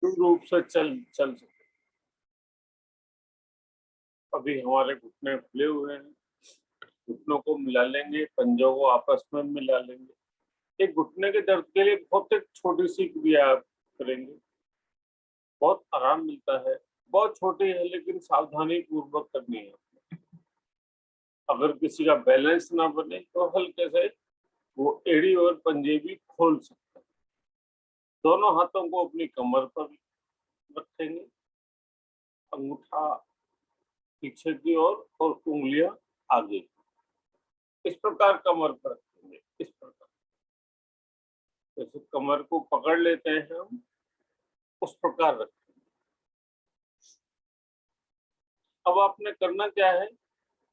रूप से चल सके। अभी हमारे घुटने खुले हुए हैं, घुटनों को मिला लेंगे, पंजों को आपस में मिला लेंगे। एक घुटने के दर्द के लिए बहुत एक छोटी सी क्रिया आप करेंगे, बहुत आराम मिलता है। बहुत छोटी है लेकिन सावधानी पूर्वक करनी है। अगर किसी का बैलेंस ना बने तो हल्के से वो एड़ी और पंजे भी खोल सकता है। दोनों हाथों को अपनी कमर पर रखेंगे, अंगूठा पीछे की ओर और उंगलियां आगे। इस प्रकार कमर पर रखेंगे, इस प्रकार जैसे कमर को पकड़ लेते हैं हम, उस प्रकार रखेंगे। अब आपने करना क्या है,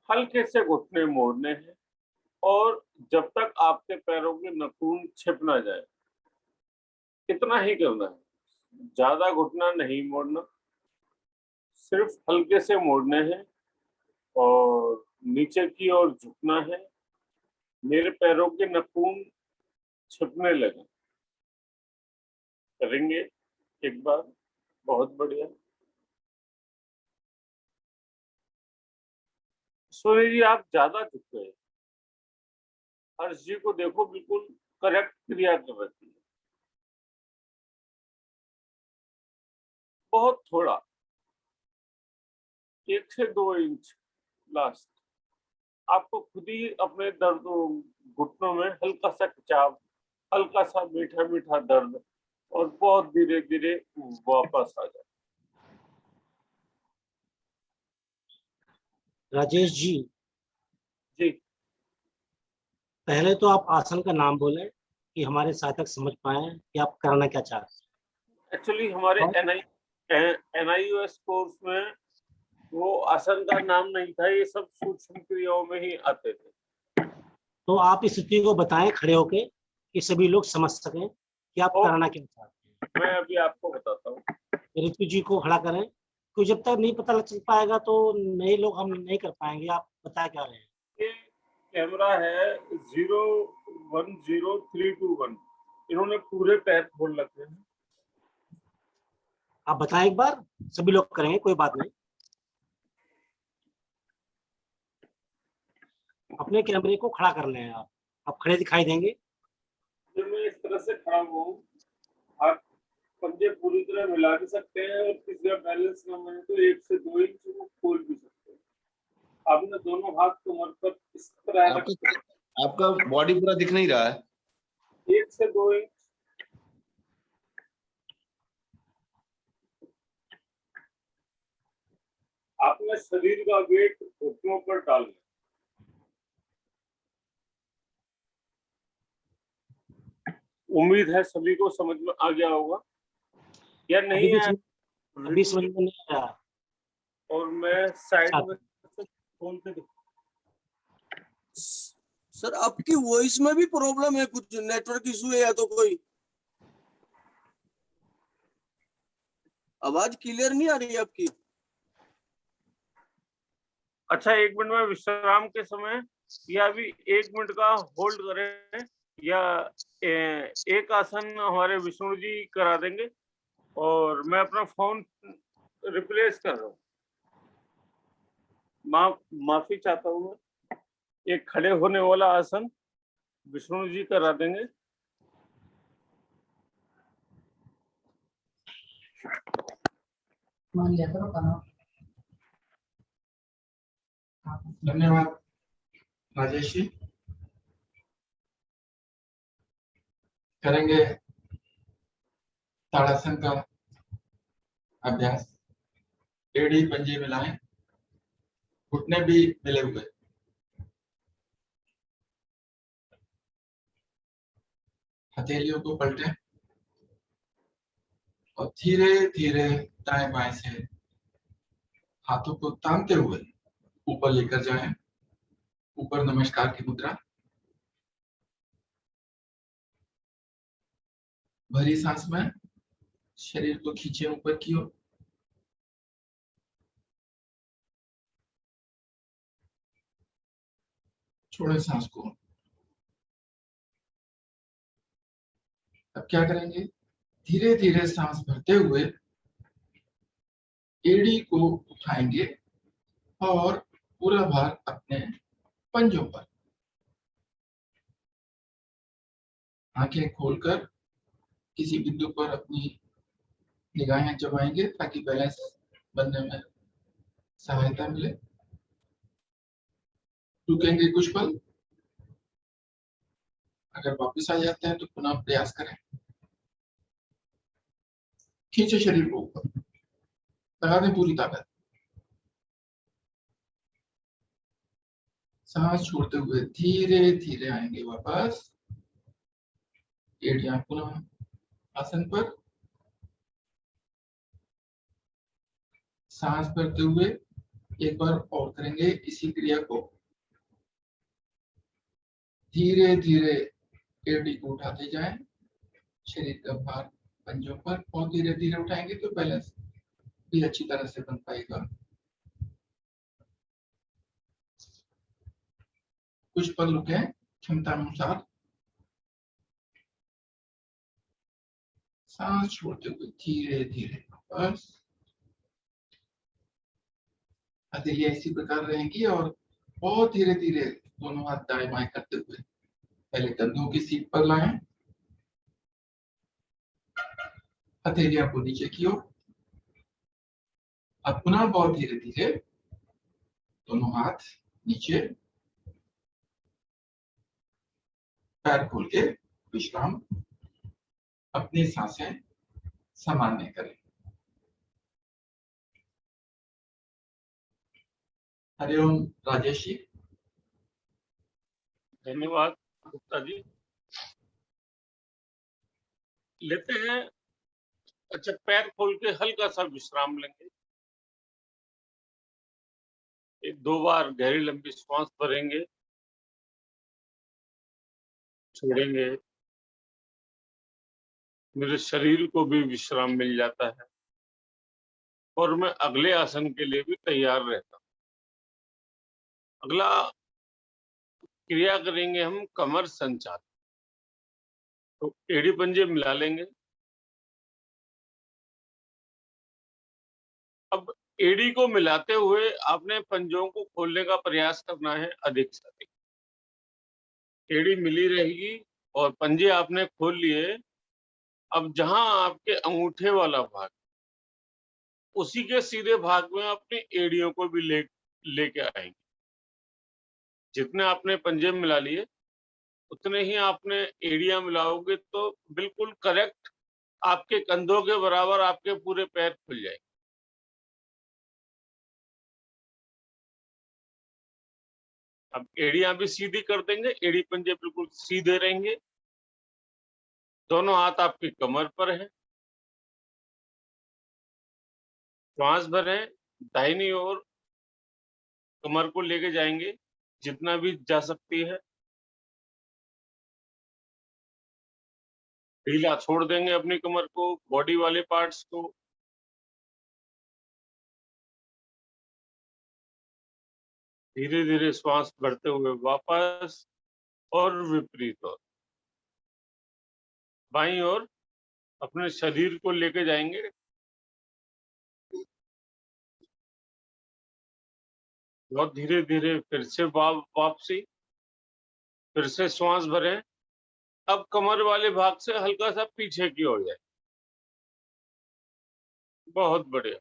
हल्के से घुटने मोड़ने हैं और जब तक आपके पैरों के नाखून छिप ना जाए, इतना ही करना है। ज्यादा घुटना नहीं मोड़ना, सिर्फ हल्के से मोड़ने हैं और नीचे की ओर झुकना है। मेरे पैरों के नाखून छिपने लगे। करेंगे एक बार, बहुत बढ़िया। सोनी जी आप ज्यादा झुक गए। हर्ष जी को देखो, बिल्कुल करेक्ट क्रिया कर रही है। बहुत थोड़ा, 1 से 2 इंच लास्ट। आपको खुद ही अपने दर्द घुटनों में हल्का सा खिंचाव, हल्का सा मीठा मीठा दर्द और बहुत धीरे धीरे वापस आ जाए। राजेश जी जी, पहले तो आप आसन का नाम बोले कि हमारे साथक समझ पाए कि आप करना क्या चाहते हैं। एक्चुअली हमारे NIOS कोर्स में वो आसन का नाम नहीं था, ये सब सूक्ष्म क्रियाओं में ही आते थे। तो आप इस स्थिति को बताएं खड़े होके कि सभी लोग समझ सकें कि आप करना क्या चाहते हैं। मैं अभी आपको बताता हूँ। ऋतु जी को खड़ा करें, क्योंकि जब तक नहीं पता चल पाएगा तो नए लोग हम नहीं कर पाएंगे। आप बता क्या रहे हैं। ये कैमरा है 010321। इन्होंने पूरे पैर खोल रखे हैं। आप बताएं एक बार, सभी लोग करेंगे, कोई बात नहीं। अपने कैमरे को खड़ा करना है। आप खड़े दिखाई देंगे। जब मैं इस तरह से खड़ा हुआ हूँ, आप पंजे पूरी तरह मिला भी सकते हैं और किसी का बैलेंस ना बने तो 1 से 2 इंच वो खोल भी सकते हैं। आपने दोनों हाथ कमर पर इस तरह आपका बॉडी पूरा दिख नहीं रहा है। 1 से 2 इंच आपने शरीर का वेट घुटनों पर डालना। उम्मीद है सभी को समझ में आ गया होगा या नहीं है? अभी समझ में नहीं आ रहा। और मैं साइड में खोल के सर आपकी वॉइस में भी प्रॉब्लम है, कुछ नेटवर्क इशू है या तो कोई आवाज क्लियर नहीं आ रही है आपकी। अच्छा, 1 मिनट में विश्राम के समय या अभी 1 मिनट का होल्ड करें या एक आसन हमारे विष्णु जी करा देंगे और मैं अपना फोन रिप्लेस कर रहा हूँ। माफी चाहता हूँ मैं। एक खड़े होने वाला आसन विष्णु जी करा देंगे। मान लिया करो करना। धन्यवाद राजेश जी। करेंगे ताड़ासन का अभ्यास। एड़ी पंजे मिलाएं, घुटने भी मिले हुए। हथेलियों को पलटें और धीरे धीरे दाएं बाएं से हाथों को तानते हुए ऊपर लेकर जाएं। ऊपर नमस्कार की मुद्रा। भरी सांस में शरीर को खींचे ऊपर की ओर। छोड़े सांस को। अब क्या करेंगे, धीरे धीरे सांस भरते हुए एड़ी को उठाएंगे और पूरा भार अपने पंजों पर, आंखें खोलकर किसी बिंदु पर अपनी निगाहें जमाएंगे ताकि बैलेंस बनने में सहायता मिले। रुकेंगे कुछ पल, अगर वापस आ जाते हैं तो पुनः प्रयास करें। खींचे शरीर को ऊपर, लगा दें पूरी ताकत, सांस छोड़ते हुए धीरे धीरे आएंगे वापस, एड़ियां पुनः आसन पर, सांस भरते हुए एक बार और करेंगे इसी क्रिया को। धीरे धीरे एड़ी को उठाते जाएं, शरीर का भार पंजों पर, और धीरे धीरे उठाएंगे तो बैलेंस भी अच्छी तरह से बन पाएगा। कुछ पल रुके क्षमता अनुसार, सांस छोड़ते हुए धीरे धीरे वापस। हथेलियां इसी प्रकार रहेंगी और बहुत धीरे धीरे दोनों हाथ दाएं बाएं करते हुए पहले कंधों की सीट पर लाएं, हथेलियां को नीचे की ओर। अब पुनः बहुत धीरे धीरे दोनों हाथ नीचे, पैर खोल के विश्राम, अपनी सांसें सामान्य करें। हरिओम राजेश जी। धन्यवाद गुप्ता जी। लेते हैं, अच्छा पैर खोल के हल्का सा विश्राम लेंगे, एक दो बार गहरी लंबी श्वास भरेंगे, छोड़ेंगे, मेरे शरीर को भी विश्राम मिल जाता है और मैं अगले आसन के लिए भी तैयार रहता हूं। अगला क्रिया करेंगे हम कमर संचालन। तो एड़ी पंजे मिला लेंगे। अब एड़ी को मिलाते हुए आपने पंजों को खोलने का प्रयास करना है अधिक से अधिक। एड़ी मिली रहेगी और पंजे आपने खोल लिए। अब जहां आपके अंगूठे वाला भाग, उसी के सीधे भाग में अपनी एड़ियों को भी लेके आएंगे। जितने आपने पंजे मिला लिए उतने ही आपने एड़ियां मिलाओगे तो बिल्कुल करेक्ट आपके कंधों के बराबर आपके पूरे पैर खुल जाएंगे। अब एड़ियां भी सीधी कर देंगे, एड़ी पंजे बिल्कुल सीधे रहेंगे। दोनों हाथ आपकी कमर पर है। श्वास भरें, दाहिनी ओर कमर को लेके जाएंगे जितना भी जा सकती है। ढीला छोड़ देंगे अपनी कमर को, बॉडी वाले पार्ट्स को। धीरे धीरे श्वास भरते हुए वापस और विपरीत ओर, बाईं ओर अपने शरीर को लेके जाएंगे। बहुत धीरे धीरे फिर से वापसी, फिर से श्वास भरें। अब कमर वाले भाग से हल्का सा पीछे की ओर जाए। बहुत बढ़िया।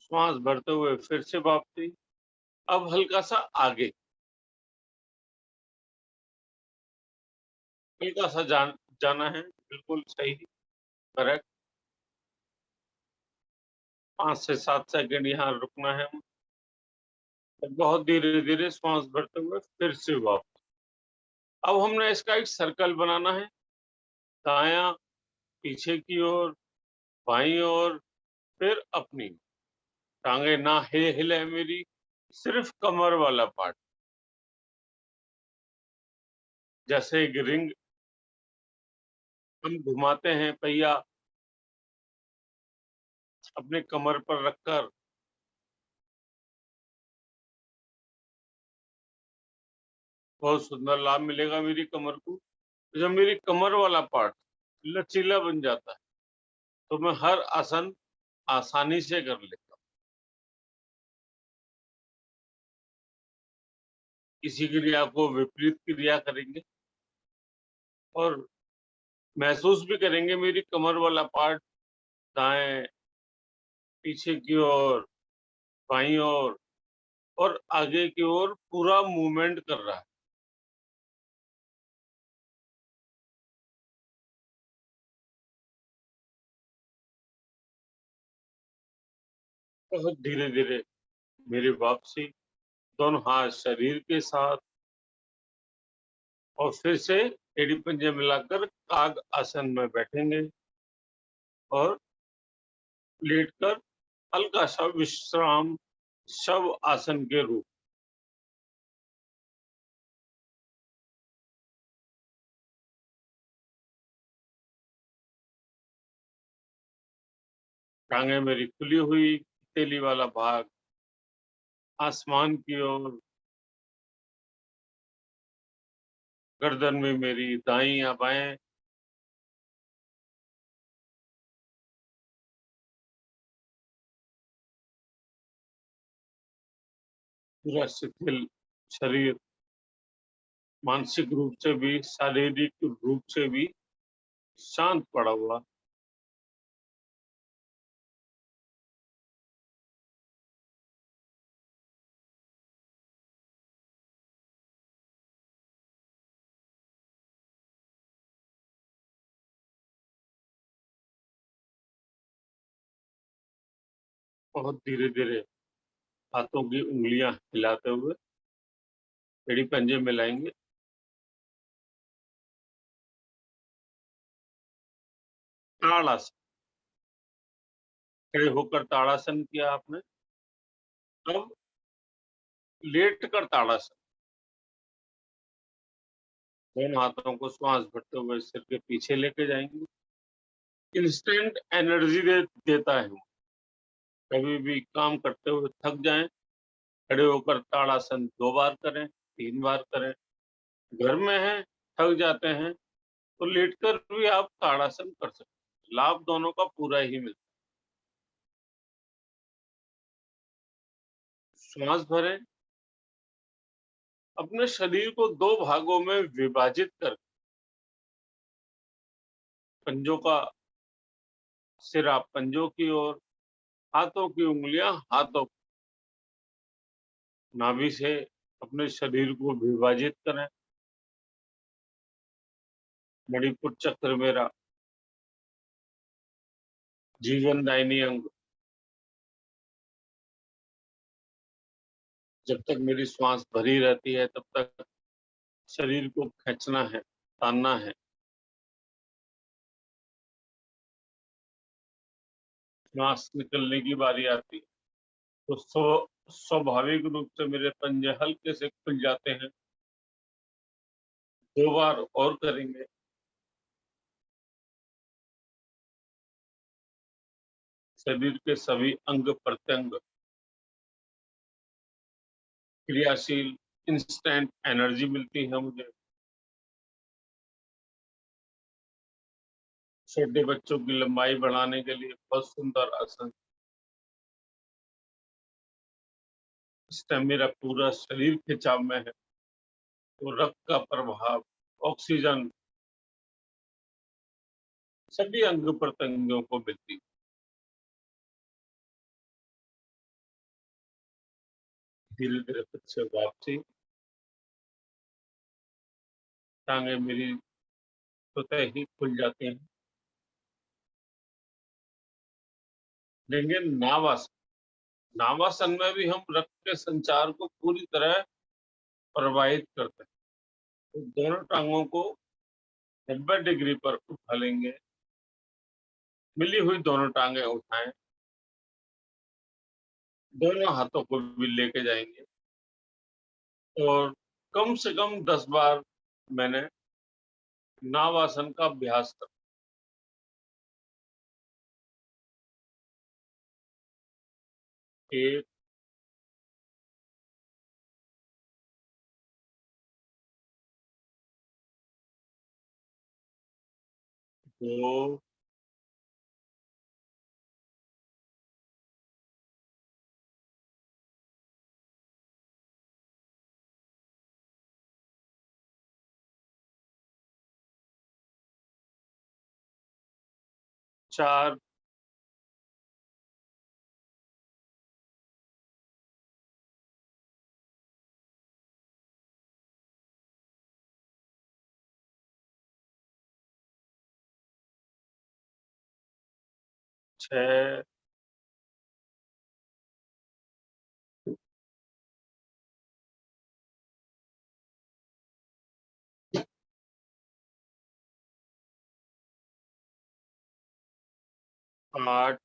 श्वास भरते हुए फिर से वापसी। अब हल्का सा आगे, हल्का सा जाना है, बिल्कुल सही, करेक्ट। 5 से 7 सेकंड यहाँ रुकना है। बहुत धीरे धीरे श्वास भरते हुए फिर से वापस। अब हमने इसका एक सर्कल बनाना है, दायां पीछे की ओर, बाईं ओर, फिर अपनी। टांगे ना हिले मेरी, सिर्फ कमर वाला पार्ट। जैसे एक रिंग हम घुमाते हैं, पहिया अपने कमर पर रखकर, बहुत सुंदर लाभ मिलेगा मेरी कमर को। जब मेरी कमर वाला पार्ट लचीला बन जाता है तो मैं हर आसन आसानी से कर लेता हूँ। इसी क्रिया को विपरीत क्रिया करेंगे और महसूस भी करेंगे मेरी कमर वाला पार्ट दाएं पीछे की ओर, बाईं ओर और आगे की ओर पूरा मूवमेंट कर रहा है। बहुत धीरे धीरे मेरी वापसी, दोनों हाथ शरीर के साथ और फिर से एड़ी पंजे मिलाकर काग आसन में बैठेंगे और लेटकर हल्का सा विश्राम शव आसन के रूप। टांगे मेरी खुली हुई, तेली वाला भाग आसमान की ओर, गर्दन में मेरी दाईं या बाएं, पूरा शिथिल शरीर, मानसिक रूप से भी शारीरिक रूप से भी शांत पड़ा हुआ। बहुत धीरे धीरे हाथों की उंगलियां हिलाते हुए एड़ी पंजे मिलाएंगे। ताड़ासन, खड़े होकर ताड़ासन किया आपने, अब लेट कर ताड़ासन। दोनों हाथों को श्वास भरते हुए सिर के पीछे लेके जाएंगे। इंस्टेंट एनर्जी देता है। कभी भी काम करते हुए थक जाएं, खड़े होकर ताड़ासन 2 बार करें, 3 बार करें। घर में हैं, थक जाते हैं तो लेटकर भी आप ताड़ासन कर सकते हैं। लाभ दोनों का पूरा ही मिलता है। श्वास भरें, अपने शरीर को 2 भागों में विभाजित कर पंजों का सिरा पंजों की ओर, हाथों की उंगलियां हाथों, नाभि से अपने शरीर को विभाजित करें। मणिपुर चक्र मेरा जीवनदायिनी अंग, जब तक मेरी श्वास भरी रहती है तब तक शरीर को खींचना है, तानना है। श्वास निकलने की बारी आती है तो स्वाभाविक रूप से मेरे पंजे हल्के से खुल जाते हैं। 2 बार और करेंगे। शरीर के सभी अंग प्रत्यंग क्रियाशील, इंस्टेंट एनर्जी मिलती है मुझे। छोटे बच्चों की लंबाई बढ़ाने के लिए बहुत सुंदर आसन। इस टाइम मेरा पूरा शरीर खिंचाव में है तो रक्त का प्रभाव, ऑक्सीजन सभी अंग प्रत्यंगों को मिलती है। धीरे धीरे फिर से वापसी, टांगे मेरी स्वतः ही खुल जाती हैं। लेंगे नावासन। नावासन में भी हम रक्त के संचार को पूरी तरह प्रवाहित करते हैं। तो दोनों टांगों को 90 डिग्री पर उठा लेंगे। मिली हुई दोनों टांगे उठाएं, दोनों हाथों को भी लेके जाएंगे और कम से कम 10 बार मैंने नावासन का अभ्यास कर। 1, 2, 4, 6, 8,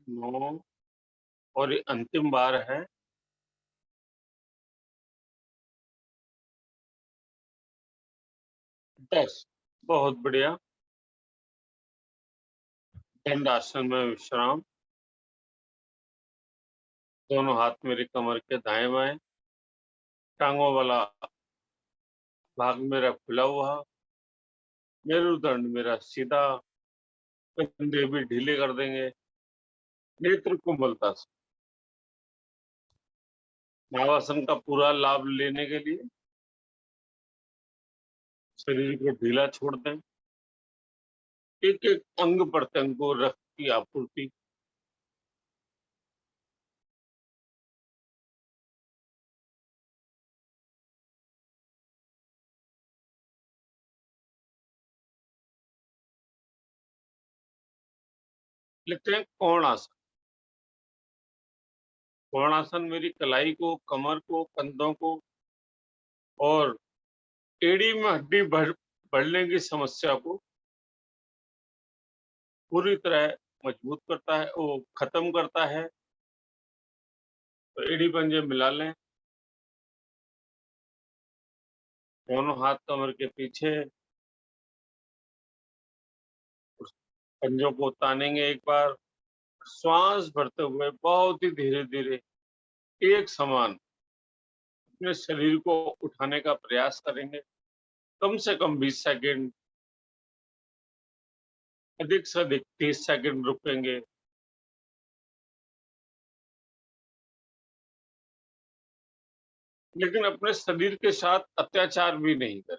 9 और ये अंतिम बार है 10। बहुत बढ़िया। दंड आसन में विश्राम। दोनों हाथ मेरी कमर के दाएं बाएं। टांगों वाला भाग मेरा खुला हुआ। मेरुदंड मेरा सीधा। कंधे भी ढीले कर देंगे। नेत्र कोमलता से। नावासन का पूरा लाभ लेने के लिए शरीर को ढीला छोड़ दें। एक एक अंग प्रत्यंग को रक्त की आपूर्ति। लिखते हैं कोणासन। कोणासन मेरी कलाई को, कमर को, कंधों को और एड़ी में हड्डी बढ़ने की समस्या को पूरी तरह मजबूत करता है, वो खत्म करता है। तो एड़ी पंजे मिला लें। दोनों हाथ कमर के पीछे। पंजों को तानेंगे एक बार। श्वास भरते हुए बहुत ही धीरे धीरे एक समान अपने शरीर को उठाने का प्रयास करेंगे। कम से कम 20 सेकंड, अधिक से अधिक 30 सेकंड रुकेंगे। लेकिन अपने शरीर के साथ अत्याचार भी नहीं करें।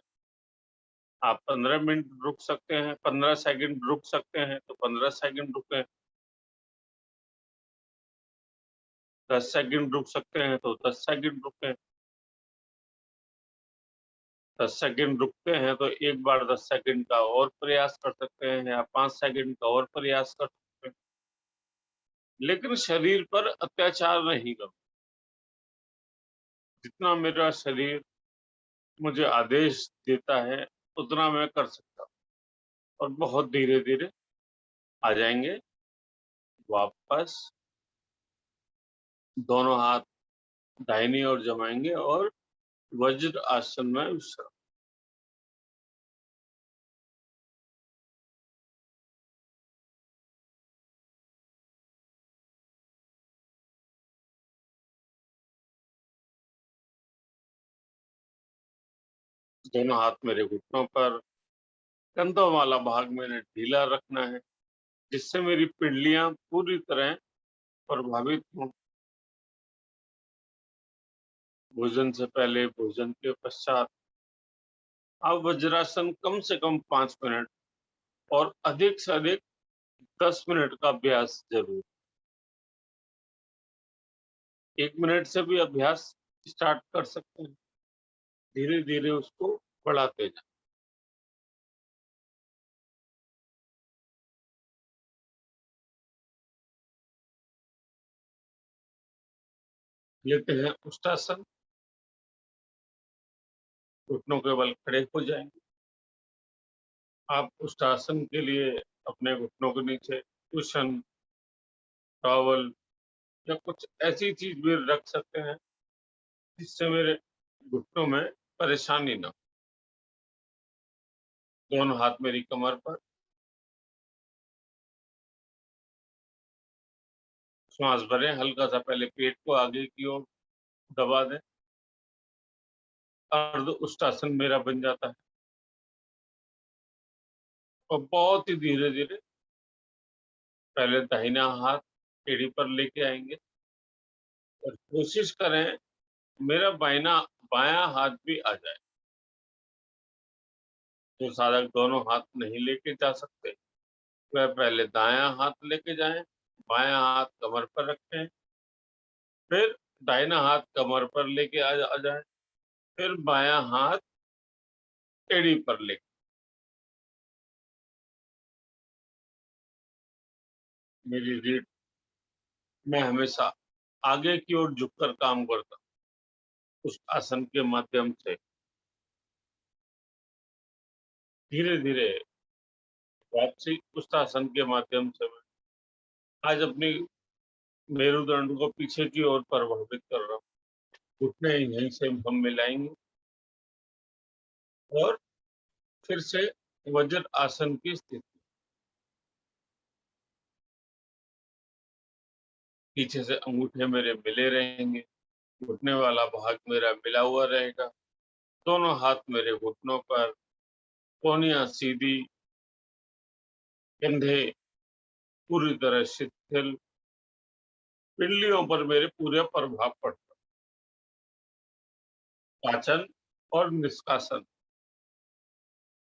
आप 15 मिनट रुक सकते हैं, 15 सेकंड रुक सकते हैं तो 15 सेकंड रुकें। 10 सेकंड रुक सकते हैं तो 10 सेकंड रुकें। 10 सेकंड रुकते हैं तो एक बार 10 सेकंड का और प्रयास कर सकते हैं या 5 सेकंड का और प्रयास कर सकते हैं। लेकिन शरीर पर अत्याचार नहीं करो। जितना मेरा शरीर मुझे आदेश देता है उतना मैं कर सकता हूँ। और बहुत धीरे धीरे आ जाएंगे वापस। दोनों हाथ दाहिनी ओर जमाएंगे और वज्र आसन में विश्राम। दोनों हाथ मेरे घुटनों पर। कंधों वाला भाग मैंने ढीला रखना है जिससे मेरी पिंडलियां पूरी तरह प्रभावित हों। भोजन से पहले, भोजन के पश्चात आप वज्रासन कम से कम 5 मिनट और अधिक से अधिक 10 मिनट का अभ्यास जरूर। 1 मिनट से भी अभ्यास स्टार्ट कर सकते हैं। धीरे धीरे उसको बढ़ाते जाए। लेते हैं उष्टासन। घुटनों के बल खड़े हो जाएंगे। आप उष्टासन के लिए अपने घुटनों के नीचे कुशन, टॉवल या कुछ ऐसी चीज भी रख सकते हैं जिससे मेरे घुटनों में परेशानी ना हो। दोनों हाथ मेरी कमर पर। श्वास भरें हल्का सा, पहले पेट को आगे की ओर दबा दें, अर्ध उष्टासन मेरा बन जाता है। और बहुत ही धीरे धीरे पहले दाहिना हाथ एड़ी पर लेके आएंगे और कोशिश करें मेरा बायां हाथ भी आ जाए। जो साधक दोनों हाथ नहीं लेके जा सकते वह पहले दायां हाथ लेके जाएं, बायां हाथ कमर पर रखें, फिर दाहिना हाथ कमर पर लेके आ जाए, फिर बायां हाथ एड़ी पर लेके। मेरी रीढ़ मैं हमेशा आगे की ओर झुककर काम करता हूं। उस आसन के माध्यम से धीरे धीरे वापसी उस आसन के माध्यम से मैं आज अपनी मेरुदंड को पीछे की ओर प्रभावित कर रहा हूँ। घुटने यहीं से हम मिलाएंगे और फिर से वज्र आसन की स्थिति। पीछे से अंगूठे मेरे मिले रहेंगे, घुटने वाला भाग मेरा मिला हुआ रहेगा, दोनों हाथ मेरे घुटनों पर, कोहनियां सीधी, कंधे पूरी तरह शिथिल, पिंडलियों पर मेरे पूरे प्रभाव पड़ता। पाचन और निष्कासन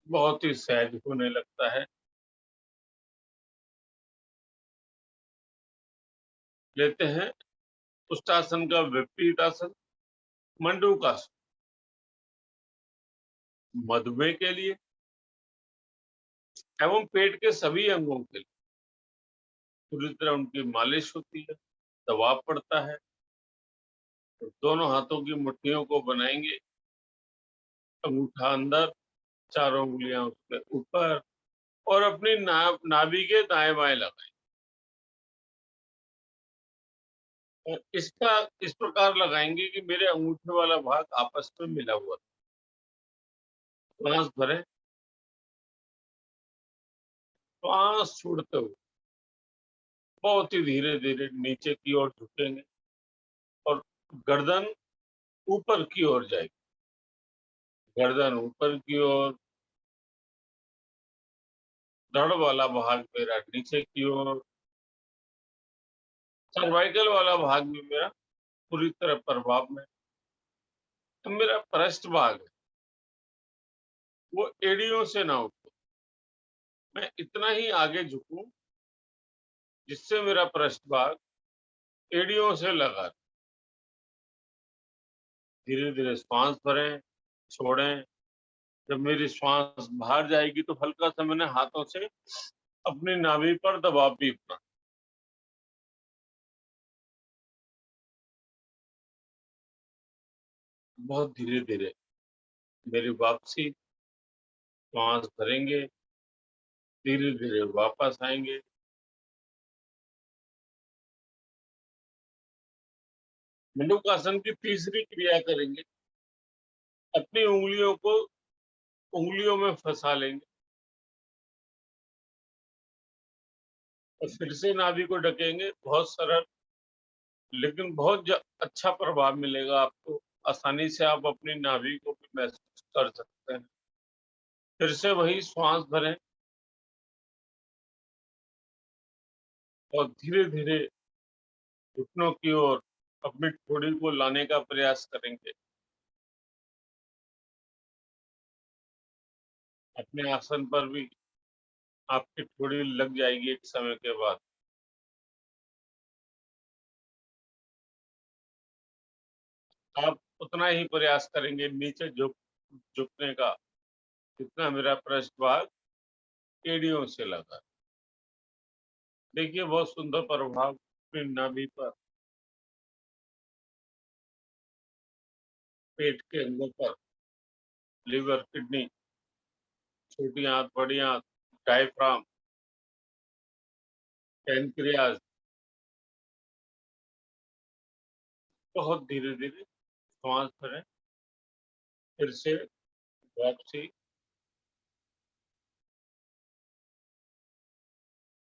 बहुत ही सहज होने लगता है। लेते हैं उष्टासन का विपरीत आसन, मंडूकासन। मधुमेह के लिए एवं पेट के सभी अंगों के लिए पूरी तरह उनकी मालिश होती है, दबाव पड़ता है। तो दोनों हाथों की मुट्ठियों को बनाएंगे, अंगूठा अंदर, चारों उंगलियां उसके ऊपर और अपनी नाभि के दाएं बाएं लगाएं। और इसका इस प्रकार लगाएंगे कि मेरे अंगूठे वाला भाग आपस में मिला हुआ। श्वास भरें, श्वास छोड़ते हुए बहुत ही धीरे धीरे नीचे की ओर झुकेंगे और गर्दन ऊपर की ओर जाएगी। गर्दन ऊपर की ओर, धड़ वाला भाग मेरा नीचे की ओर, सर्वाइकल वाला भाग भी मेरा पूरी तरह प्रभाव में। तो मेरा पृष्ठ भाग है वो एड़ियों से ना उठे, मैं इतना ही आगे झुकूं जिससे मेरा पृष्ठ भाग एड़ियों से लगा। धीरे धीरे श्वास भरें, छोड़ें। जब मेरी श्वास बाहर जाएगी तो हल्का सा मैंने हाथों से अपनी नाभि पर दबाव भी अपना। बहुत धीरे धीरे मेरी वापसी, श्वास भरेंगे, धीरे धीरे वापस आएंगे। मंडूकासन की तीसरी क्रिया करेंगे। अपनी उंगलियों को उंगलियों में फंसा लेंगे और फिर से नाभि को ढकेंगे। बहुत सरल लेकिन बहुत अच्छा प्रभाव मिलेगा आपको। आसानी से आप अपनी नाभि को भी महसूस कर सकते हैं। फिर से वही श्वास भरें और धीरे धीरे घुटनों की ओर अपनी ठोड़ी को लाने का प्रयास करेंगे। अपने आसन पर भी आपकी ठोड़ी लग जाएगी एक समय के बाद। आप उतना ही प्रयास करेंगे नीचे झुकने का जितना मेरा पृष्ठ भाग एड़ियों से लगा। देखिए बहुत सुंदर प्रभाव अपनी नाभि पर, पेट के अंगों पर, लिवर, किडनी, छोटी आंत, बड़ी आंत, डायफ्राम, पैनक्रियाज। बहुत धीरे धीरे श्वास भरें, फिर से वापसी,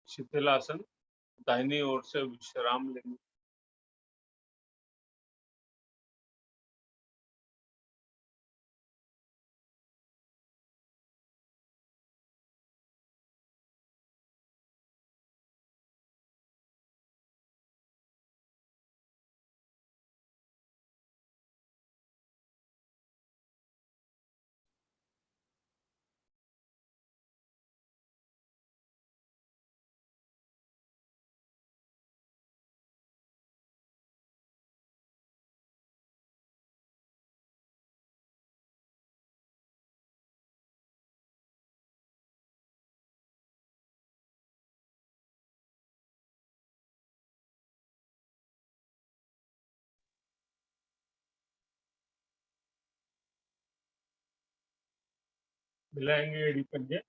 शिथिलासन, दाहिनी ओर से विश्राम लेंगे। मिलाएंगे एड़ी पंजे।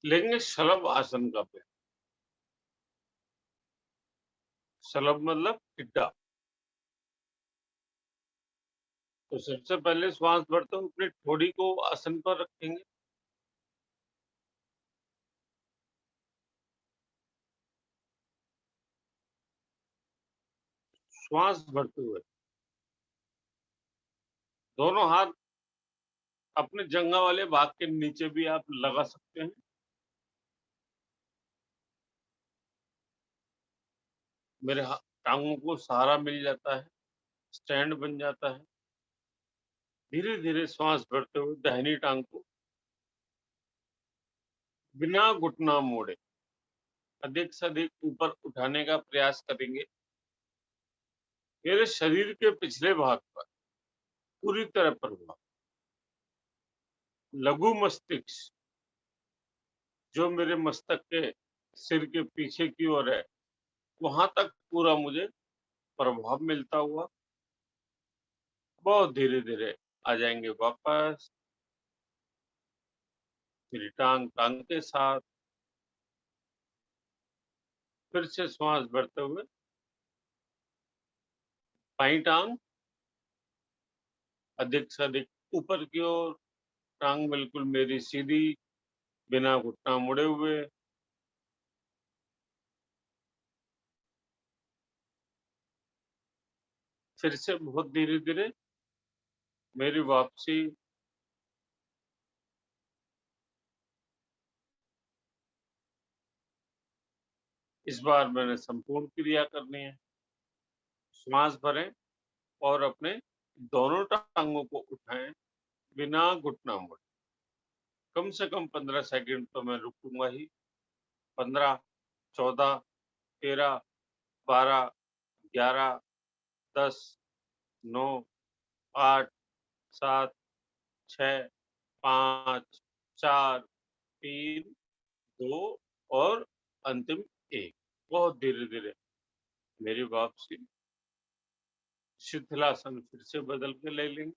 लेंगे शलभ आसन का अभ्यास। शलभ मतलब टिड्डा। तो सबसे पहले श्वास भरते हुए अपनी ठोड़ी को आसन पर रखेंगे। श्वास भरते हुए दोनों हाथ अपने जंघा वाले भाग के नीचे भी आप लगा सकते हैं। मेरे टांगों को सहारा मिल जाता है, स्टैंड बन जाता है। धीरे धीरे श्वास भरते हुए दाहिनी टांग को बिना घुटना मोड़े अधिक से अधिक ऊपर उठाने का प्रयास करेंगे। मेरे शरीर के पिछले भाग पर पूरी तरह प्रभाव, लघु मस्तिष्क जो मेरे मस्तक के सिर के पीछे की ओर है, वहां तक पूरा मुझे प्रभाव मिलता हुआ बहुत धीरे धीरे आ जाएंगे वापस। मेरी टांग टांग के साथ फिर से श्वास भरते हुए बाईं टांग अधिक से अधिक ऊपर की ओर, टांग बिल्कुल मेरी सीधी, बिना घुटना मुड़े हुए। फिर से बहुत धीरे धीरे मेरी वापसी। इस बार मैंने संपूर्ण क्रिया करनी है। श्वास भरें और अपने दोनों टांगों को उठाएं बिना घुटना मुड़े। कम से कम 15 सेकंड तो मैं रुकूंगा ही। 15, 14, 13, 12, 11, 10, 9, 8, 7, 6, 5, 4, 3, 2 और अंतिम 1। बहुत धीरे धीरे मेरी वापसी। शिथिलासन फिर से बदल के ले लेंगे।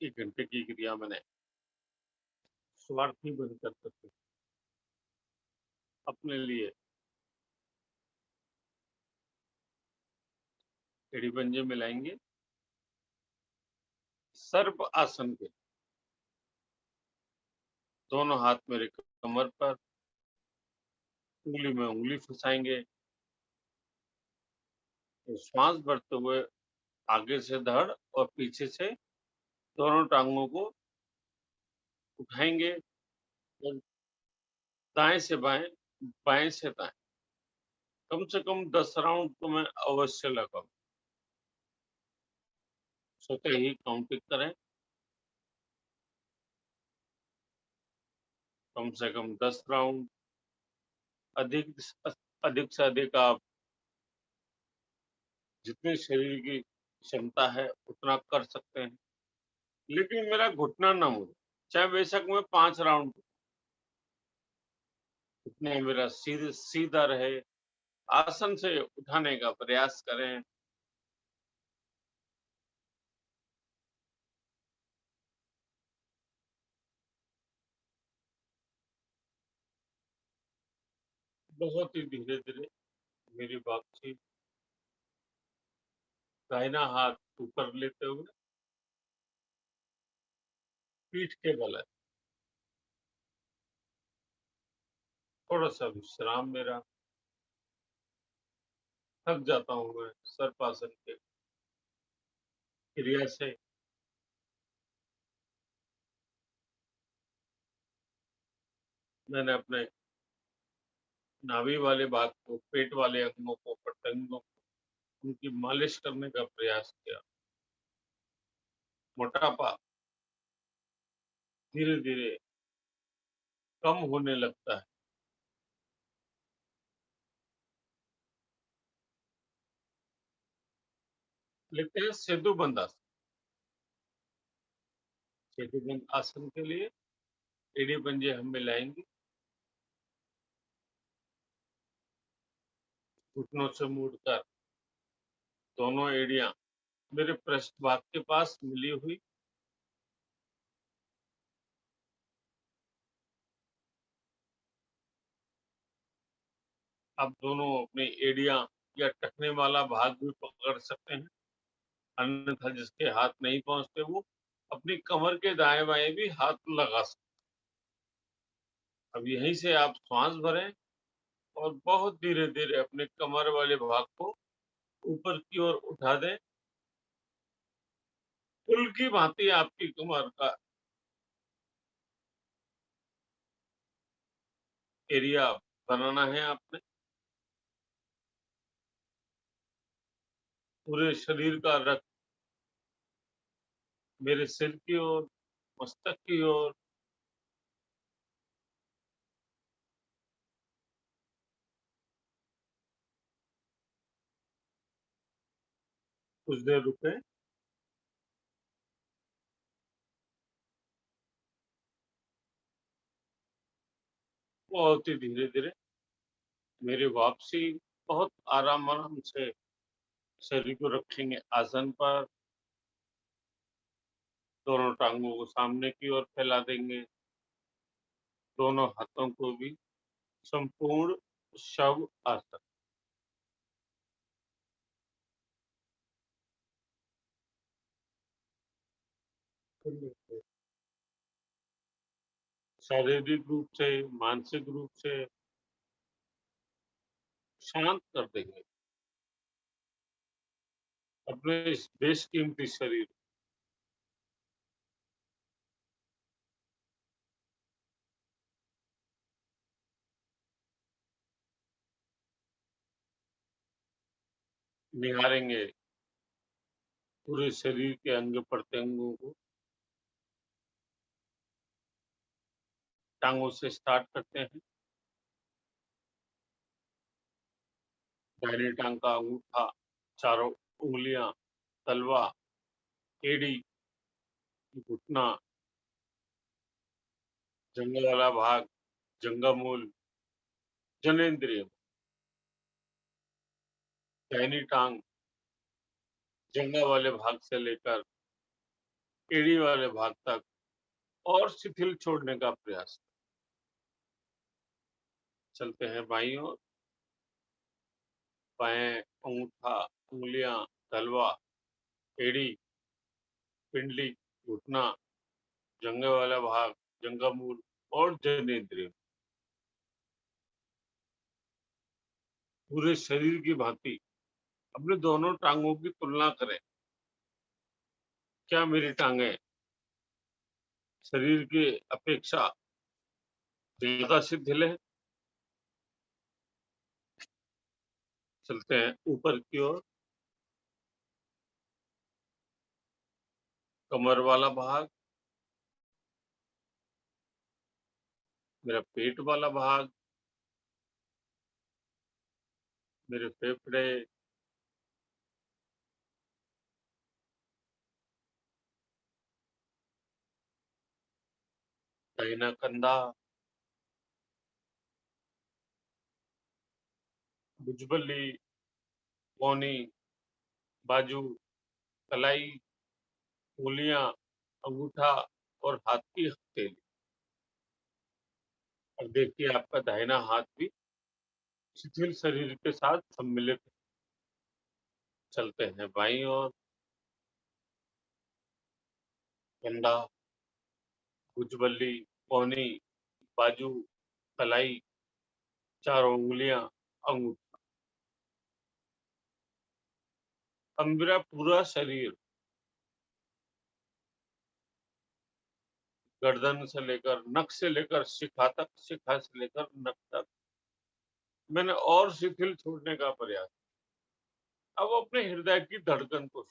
एक घंटे की क्रिया मैंने स्वार्थी बनकर करते अपने लिए एड़ी पंजे मिलाएंगे। सर्प आसन के दोनों हाथ मेरे कमर पर, उंगली में उंगली फंसाएंगे। तो श्वास भरते हुए आगे से धड़ और पीछे से दोनों टांगों को उठाएंगे और दाएं से बाएं, बाएं से दाएं कम से कम 10 राउंड तो मैं अवश्य लगाऊं। स्वतः ही काउंटिंग करें। कम से कम 10 राउंड, अधिक अधिक से अधिक आप जितने शरीर की क्षमता है उतना कर सकते हैं, लेकिन मेरा घुटना ना मुड़े। चाहे बेशक मैं 5 राउंड, उतने मेरा सीधा सीधा रहे। आसन से उठाने का प्रयास करें। बहुत ही धीरे धीरे मेरी वापसी। दाहिना हाथ ऊपर लेते हुए पीठ के बल है। थोड़ा सा विश्राम मेरा। थक जाता हूँ मैं सर्पासन के क्रिया से। मैंने अपने नाभि वाले भाग को, पेट वाले अंगों को, पटंगों को, उनकी मालिश करने का प्रयास किया। मोटापा धीरे धीरे कम होने लगता है। लेते हैं सेतु बंद आसन। सेतु बंद आसन के लिए एड़ी पंजे हम मिलाएंगे, घुटनों से मुड़कर दोनों एड़ियां मेरे पृष्ठ भाग के पास मिली हुई, आप दोनों अपनी एड़ियां या टखने वाला भाग भी पकड़ सकते हैं, अन्यथा जिसके हाथ नहीं पहुंचते वो अपनी कमर के दाएं बाएं भी हाथ लगा सकते। अब यहीं से आप श्वास भरें और बहुत धीरे धीरे अपने कमर वाले भाग को ऊपर की ओर उठा दें। पुल की भांति आपकी कमर का एरिया बनाना है आपने। पूरे शरीर का रक्त मेरे सिर की ओर, मस्तक की ओर, कुछ देर रुके। बहुत ही धीरे धीरे मेरी वापसी, बहुत आराम आराम से शरीर को रखेंगे आसन पर, दोनों टांगों को सामने की ओर फैला देंगे, दोनों हाथों को भी संपूर्ण शव आसन। शारीरिक रूप से, मानसिक रूप से शांत कर देंगे अपने इस बेशकीमती शरीर। निहारेंगे पूरे शरीर के अंग प्रत्यंगों को। टांगों से स्टार्ट करते हैं। दाहिनी टांग का अंगूठा, चारों उंगलियां, तलवा, एड़ी, घुटना, जंघा वाला भाग, जंघा मूल, जनेंद्रिय। दाहिनी टांग जंघा वाले भाग से लेकर एड़ी वाले भाग तक और शिथिल छोड़ने का प्रयास। चलते हैं बाईं ओर। बाएं अंगूठा, उंगलियां, तलवा, एड़ी, पिंडली, घुटना, जंघे वाला भाग, जंघा मूल और जनेंद्रिय। पूरे शरीर की भांति अपने दोनों टांगों की तुलना करें। क्या मेरी टांगें शरीर की अपेक्षा ज्यादा शिथिल है? चलते हैं ऊपर की ओर। कमर वाला भाग, मेरा पेट वाला भाग, मेरे फेफड़े, दाहिना कंधा, भुजबली, पौनी, बाजू, कलाई, उंगलियां, अंगूठा और हाथ की हथेली। और देखिए आपका दाहिना हाथ भी शिथिल शरीर के साथ सम्मिलित है। चलते हैं बाईं ओर। कंधा, भुजबली, पौनी, बाजू, कलाई, चारों उंगलियां, अंगूठा। अब मेरा पूरा शरीर गर्दन से लेकर नख से लेकर शिखा तक, शिखा से लेकर नख तक मैंने और शिथिल छोड़ने का प्रयास। अब अपने हृदय की धड़कन को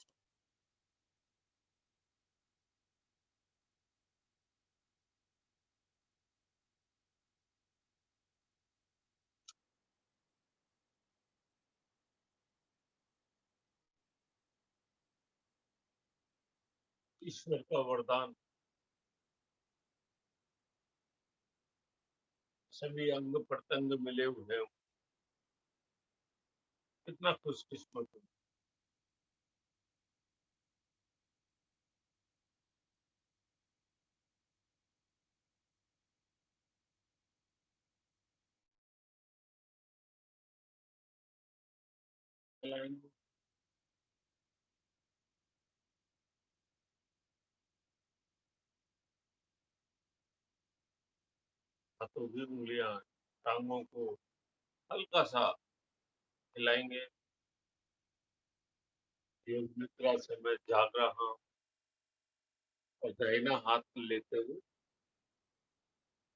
ईश्वर का वरदान सभी अंग प्रत्यंग मिले हुए हो, कितना खुशकिस्मत हूँ। चलाएंगे। हाथों की उंगलियां, टांगों को हल्का सा हिलाएंगे। योग निद्रा से मैं जाग रहा हूँ और दाहिना हाथ लेते हुए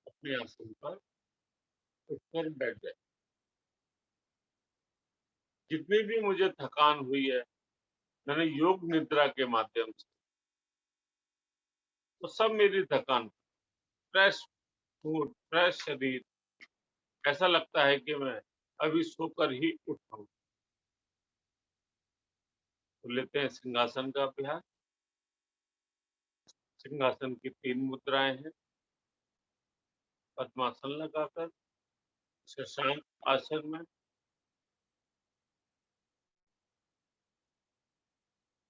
अपने आसन पर उठकर बैठ गए। जितनी भी मुझे थकान हुई है, मैंने योग निद्रा के माध्यम से तो सब मेरी थकान, फ्रेश फूड, फ्रेश शरीर, ऐसा लगता है कि मैं अभी सोकर ही उठा हूं। तो लेते हैं सिंहासन का अभ्यास। सिंहासन की 3 मुद्राएं हैं। पद्मासन लगाकर शशांक आसन में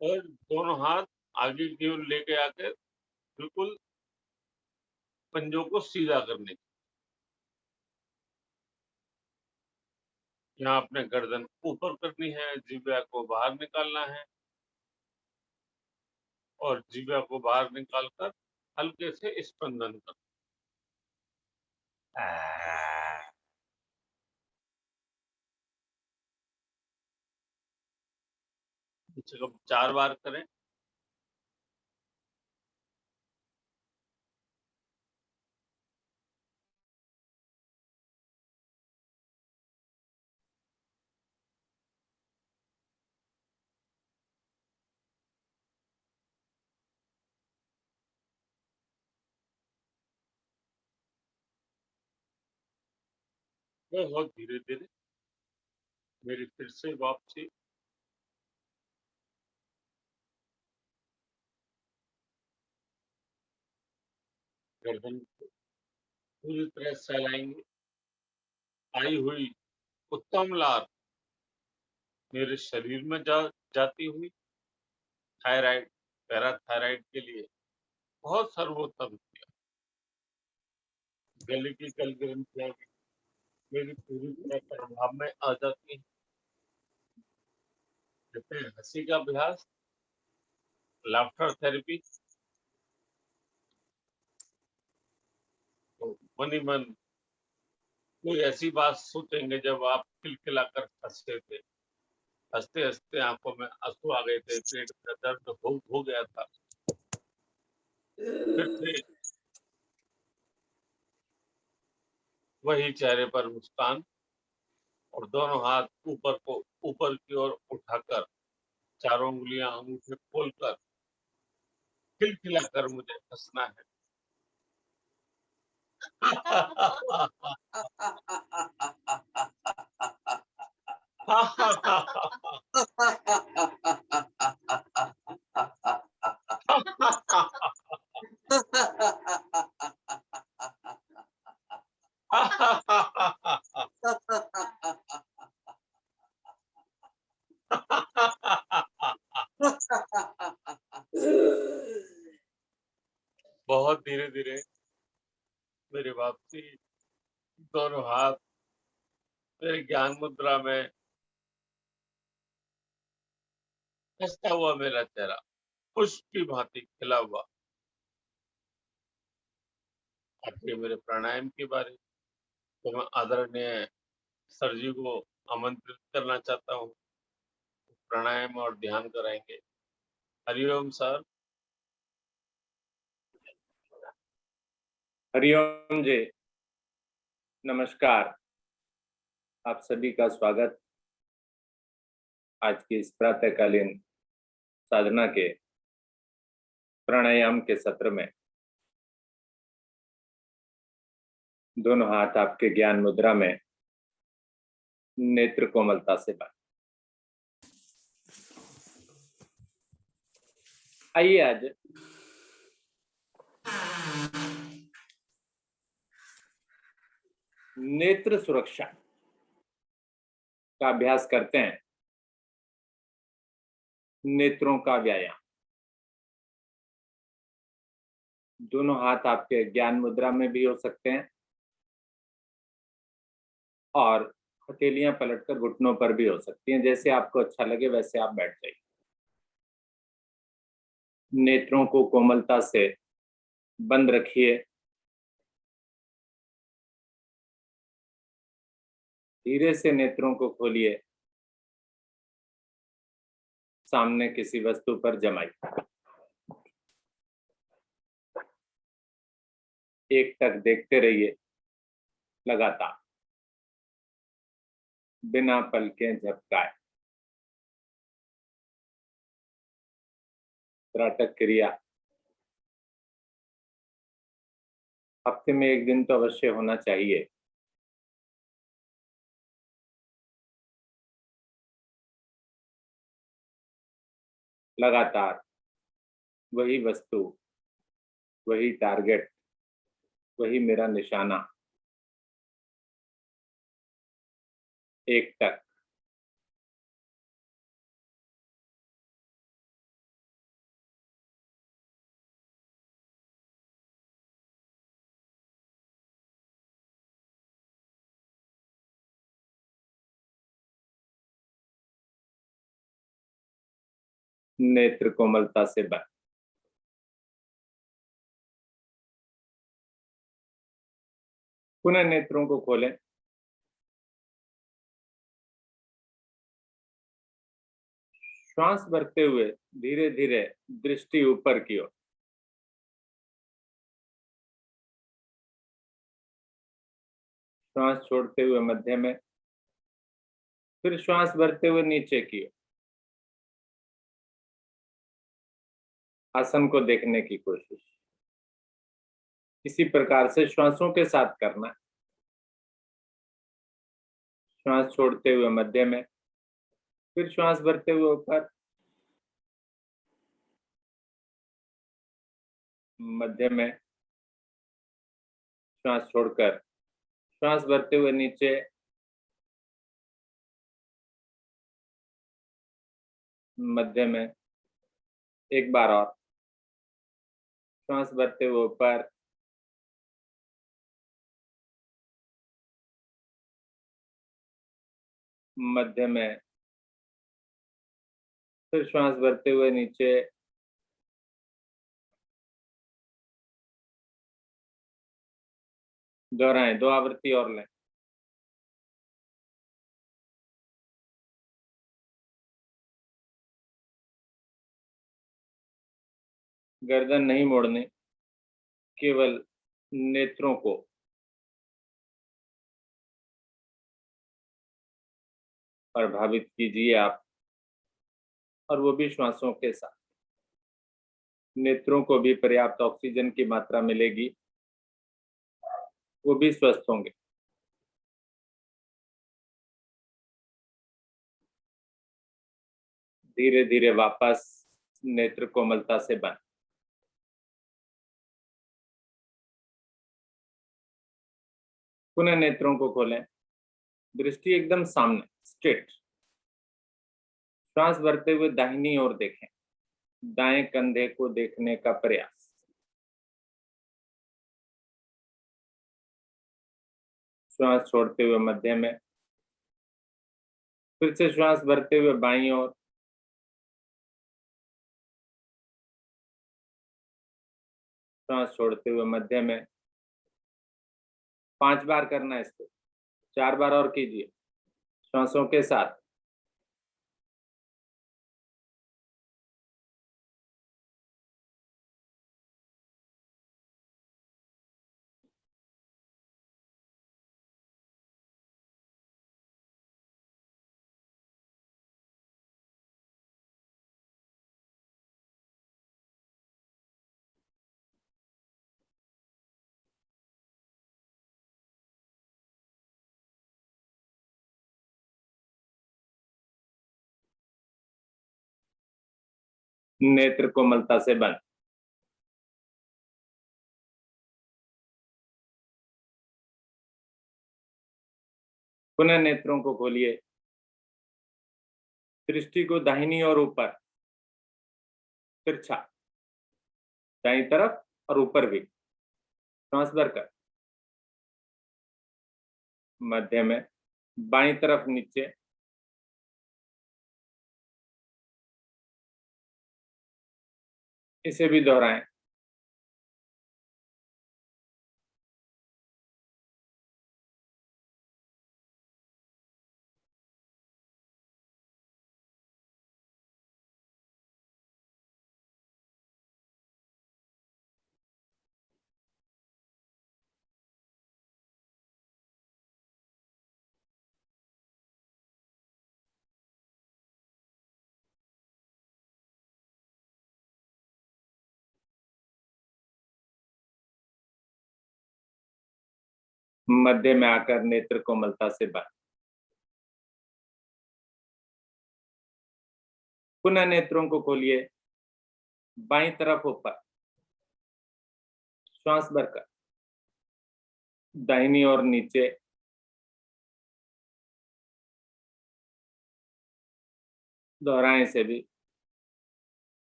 और दोनों हाथ आगे की ओर लेके आकर बिल्कुल पंजों को सीधा करने की। यहाँ अपने गर्दन ऊपर करनी है, जिह्वा को बाहर निकालना है और जिह्वा को बाहर निकालकर हल्के से स्पंदन करना। कम से कम 4 बार करें। बहुत धीरे धीरे मेरी फिर से वापसी। गर्दन को पूरी तरह सहलाएंगे। आई हुई उत्तम लार मेरे शरीर में जाती हुई थायराइड, पैराथायराइड के लिए बहुत सर्वोत्तम किया। गले की कल ग्रंथियां भी मेरी पूरी तरह प्रभाव में आ जाती है। कहते हैं हंसी का अभ्यास, लाफ्टर थेरेपी। तो मन ही मन कोई ऐसी बात सोचेंगे जब आप खिलखिलाकर हंसते थे, हंसते हंसते आंखों में आंसू आ गए थे, पेट का दर्द हो गया था। फिर से वही चेहरे पर मुस्कान और दोनों हाथ ऊपर की ओर उठाकर चारों उंगलियां अंगूठे खोलकर खिलखिलाकर मुझे हंसना है। बहुत धीरे धीरे मेरी वापसी। दोनों हाथ मेरे ज्ञान मुद्रा में, हंसता हुआ मेरा चेहरा पुष्प की भांति खिला हुआ। आपके मेरे प्राणायाम के बारे तो मैं आदरणीय सर जी को आमंत्रित करना चाहता हूँ। प्राणायाम और ध्यान कराएंगे। हरिओम सर। हरिओम जी, नमस्कार। आप सभी का स्वागत आज की इस प्रातःकालीन साधना के प्राणायाम के सत्र में। दोनों हाथ आपके ज्ञान मुद्रा में, नेत्र कोमलता से बंद। आइए आज नेत्र सुरक्षा का अभ्यास करते हैं। नेत्रों का व्यायाम। दोनों हाथ आपके ज्ञान मुद्रा में भी हो सकते हैं और हथेलियां पलटकर घुटनों पर भी हो सकती हैं। जैसे आपको अच्छा लगे वैसे आप बैठ जाइए। नेत्रों को कोमलता से बंद रखिए। धीरे से नेत्रों को खोलिए। सामने किसी वस्तु पर जमाइए। एक टक देखते रहिए लगातार, बिना पलकें झपकाए। त्राटक क्रिया हफ्ते में एक दिन तो अवश्य होना चाहिए। लगातार वही वस्तु, वही टारगेट, वही मेरा निशाना। एक टक। नेत्र कोमलता से बंद। पुनः नेत्रों को खोलें। श्वास भरते हुए धीरे धीरे दृष्टि ऊपर की ओर। श्वास छोड़ते हुए मध्य में, फिर श्वास भरते हुए नीचे की ओर। आसन को देखने की कोशिश इसी प्रकार से श्वासों के साथ करना है। श्वास छोड़ते हुए मध्य में, फिर श्वास भरते हुए ऊपर, मध्य में, श्वास छोड़कर श्वास भरते हुए नीचे, मध्य में, एक बार और श्वास भरते हुए ऊपर, मध्य में, फिर श्वास भरते हुए नीचे, दोहराएं। 2 आवृत्ति और लें। गर्दन नहीं मोड़नी, केवल नेत्रों को प्रभावित कीजिए आप, और वो भी श्वासों के साथ। नेत्रों को भी पर्याप्त ऑक्सीजन की मात्रा मिलेगी, वो भी स्वस्थ होंगे। धीरे धीरे वापस नेत्र कोमलता से बंद। पुनः नेत्रों को खोलें। दृष्टि एकदम सामने, स्ट्रेट। श्वास भरते हुए दाहिनी ओर देखें। दाएं कंधे को देखने का प्रयास। श्वास छोड़ते हुए मध्य में, फिर से श्वास भरते हुए बाईं ओर, श्वास छोड़ते हुए मध्य में। 5 बार करना है इसको, 4 बार और कीजिए श्वासों के साथ। नेत्र कोमलता से बंद। पुनः नेत्रों को खोलिए, दृष्टि को दाहिनी और ऊपर, तिरछा, दाईं तरफ और ऊपर भी, श्वास भरकर, मध्य में, बाईं तरफ नीचे, इसे भी दोहराएं। मध्य में आकर नेत्र कोमलता से बंद। पुनः नेत्रों को खोलिए, बाईं तरफ ऊपर, श्वास भरकर, दाहिनी ओर नीचे, दोहराएं से भी।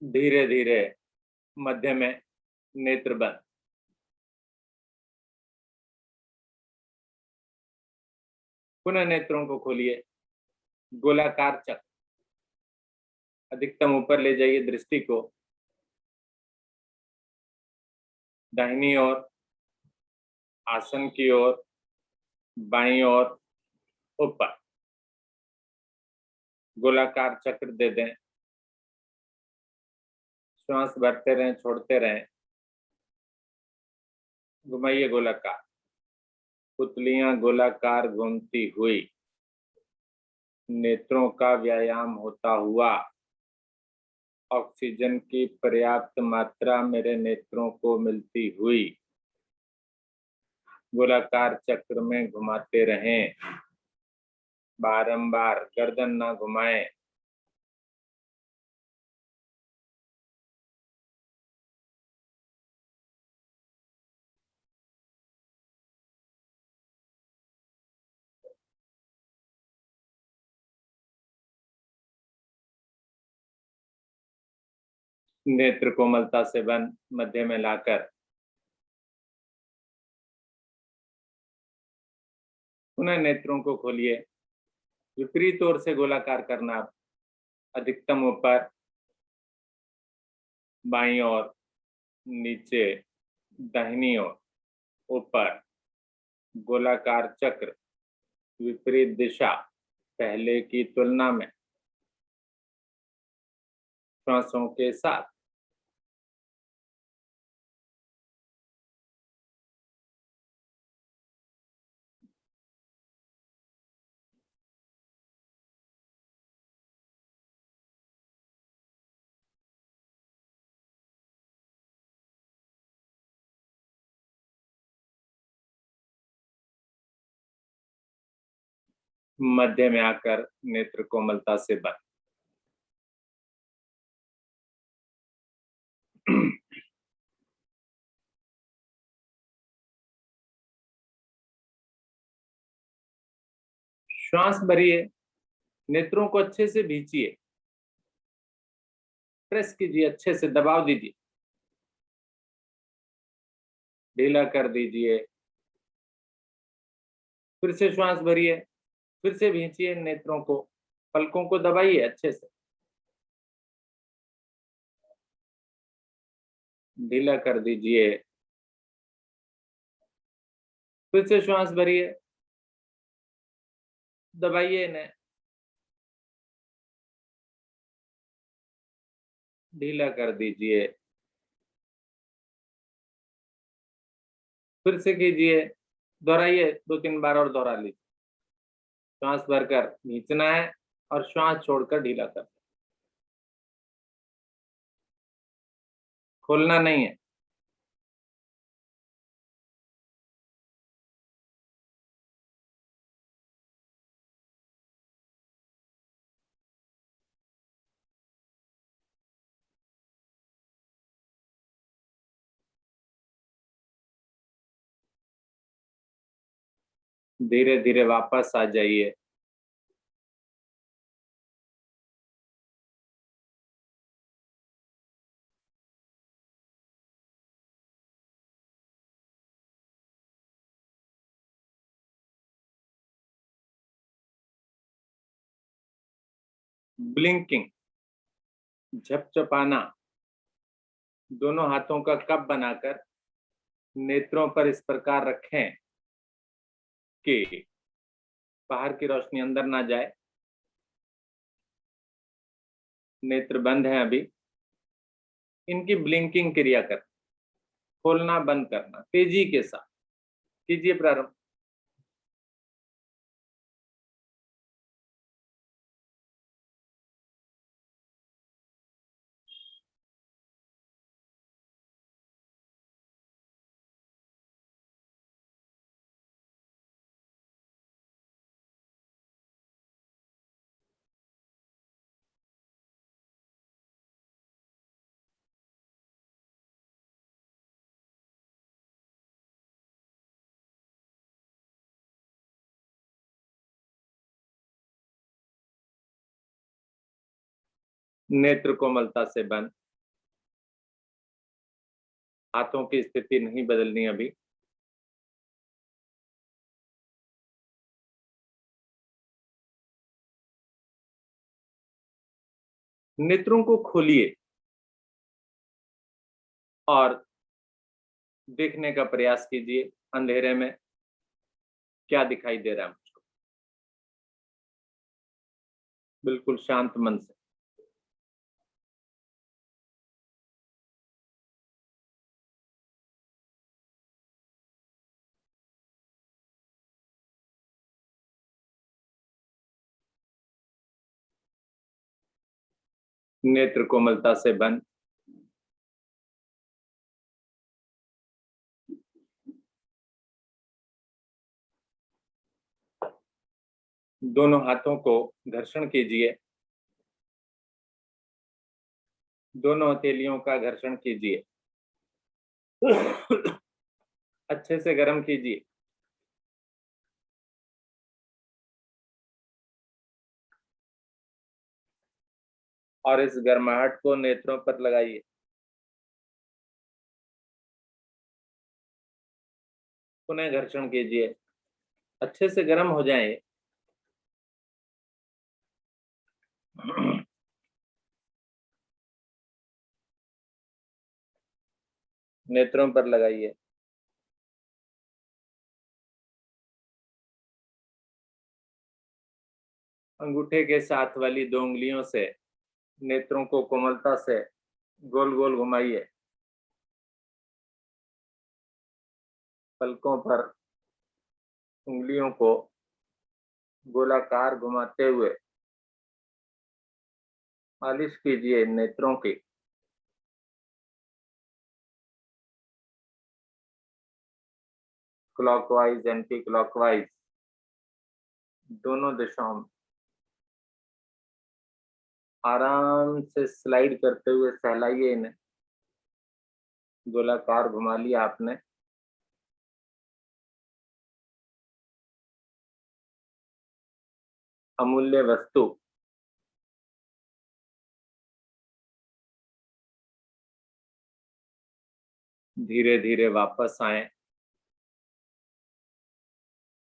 धीरे धीरे मध्य में नेत्र बंद। पुनः नेत्रों को खोलिए, गोलाकार चक्र, अधिकतम ऊपर ले जाइए दृष्टि को, दाहिनी ओर, आसन की ओर, बाईं ओर, ऊपर, गोलाकार चक्र दे दें। श्वास भरते रहें, छोड़ते रहें, घुमाइए गोलाकार, पुतलियां गोलाकार घूमती हुई, नेत्रों का व्यायाम होता हुआ, ऑक्सीजन की पर्याप्त मात्रा मेरे नेत्रों को मिलती हुई, गोलाकार चक्र में घुमाते रहें, बारंबार, गर्दन ना घुमाएं। नेत्र कोमलता से बंद, मध्य में लाकर पुनः नेत्रों को खोलिए, विपरीत ओर से गोलाकार करना, अधिकतम ऊपर, बाईं ओर, नीचे, दाहिनी ओर, ऊपर, गोलाकार चक्र, विपरीत दिशा, पहले की तुलना में, श्वासों के साथ। मध्य में आकर नेत्र कोमलता से बंद। श्वास भरिए, नेत्रों को अच्छे से भींचिए, प्रेस कीजिए, अच्छे से दबाव दीजिए, ढीला कर दीजिए। फिर से श्वास भरिए, फिर से भींचिए नेत्रों को, पलकों को दबाइए अच्छे से, ढीला कर दीजिए। फिर से श्वास भरिए, दबाइए इन्हें, ढीला कर दीजिए। फिर से कीजिए, दोहराइए, 2-3 बार और दोहरा लीजिए। श्वास भरकर खींचना है, और श्वास छोड़कर ढीला कर, खोलना नहीं है। धीरे धीरे वापस आ जाइए। ब्लिंकिंग, झपझपाना, दोनों हाथों का कप बनाकर नेत्रों पर इस प्रकार रखें कि बाहर की रोशनी अंदर ना जाए। नेत्र बंद हैं अभी, इनकी ब्लिंकिंग क्रिया कर, खोलना बंद करना तेजी के साथ कीजिए प्रारंभ। नेत्र कोमलता से बंद, हाथों की स्थिति नहीं बदलनी अभी। नेत्रों को खोलिए और देखने का प्रयास कीजिए अंधेरे में क्या दिखाई दे रहा है मुझको। बिल्कुल शांत मन से। नेत्र कोमलता से बंद, दोनों हाथों को घर्षण कीजिए, दोनों हथेलियों का घर्षण कीजिए, अच्छे से गर्म कीजिए। और इस गर्माहट को नेत्रों पर लगाइए। पुनः घर्षण कीजिए, अच्छे से गर्म हो जाए। नेत्रों पर लगाइए। अंगूठे के साथ वाली 2 उंगलियों से नेत्रों को कोमलता से गोल गोल घुमाइए। पलकों पर उंगलियों को गोलाकार घुमाते हुए मालिश कीजिए नेत्रों की। क्लॉकवाइज, एंटी क्लॉकवाइज, दोनों दिशाओं में आराम से स्लाइड करते हुए सहलाइए इन्हें। गोलाकार घुमा लिया आपने। अमूल्य वस्तु धीरे धीरे वापस आए।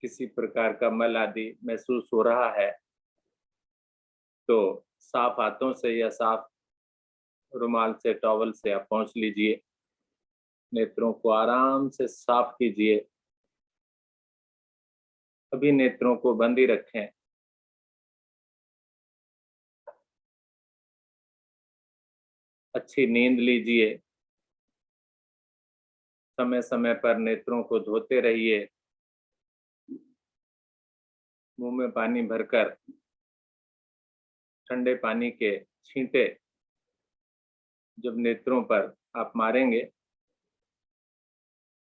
किसी प्रकार का मल आदि महसूस हो रहा है तो साफ हाथों से या साफ रुमाल से, टॉवल से आप पोंछ लीजिए। नेत्रों को आराम से साफ कीजिए। अभी नेत्रों को बंद ही रखें। अच्छी नींद लीजिए। समय समय पर नेत्रों को धोते रहिए, मुंह में पानी भरकर। ठंडे पानी के छींटे जब नेत्रों पर आप मारेंगे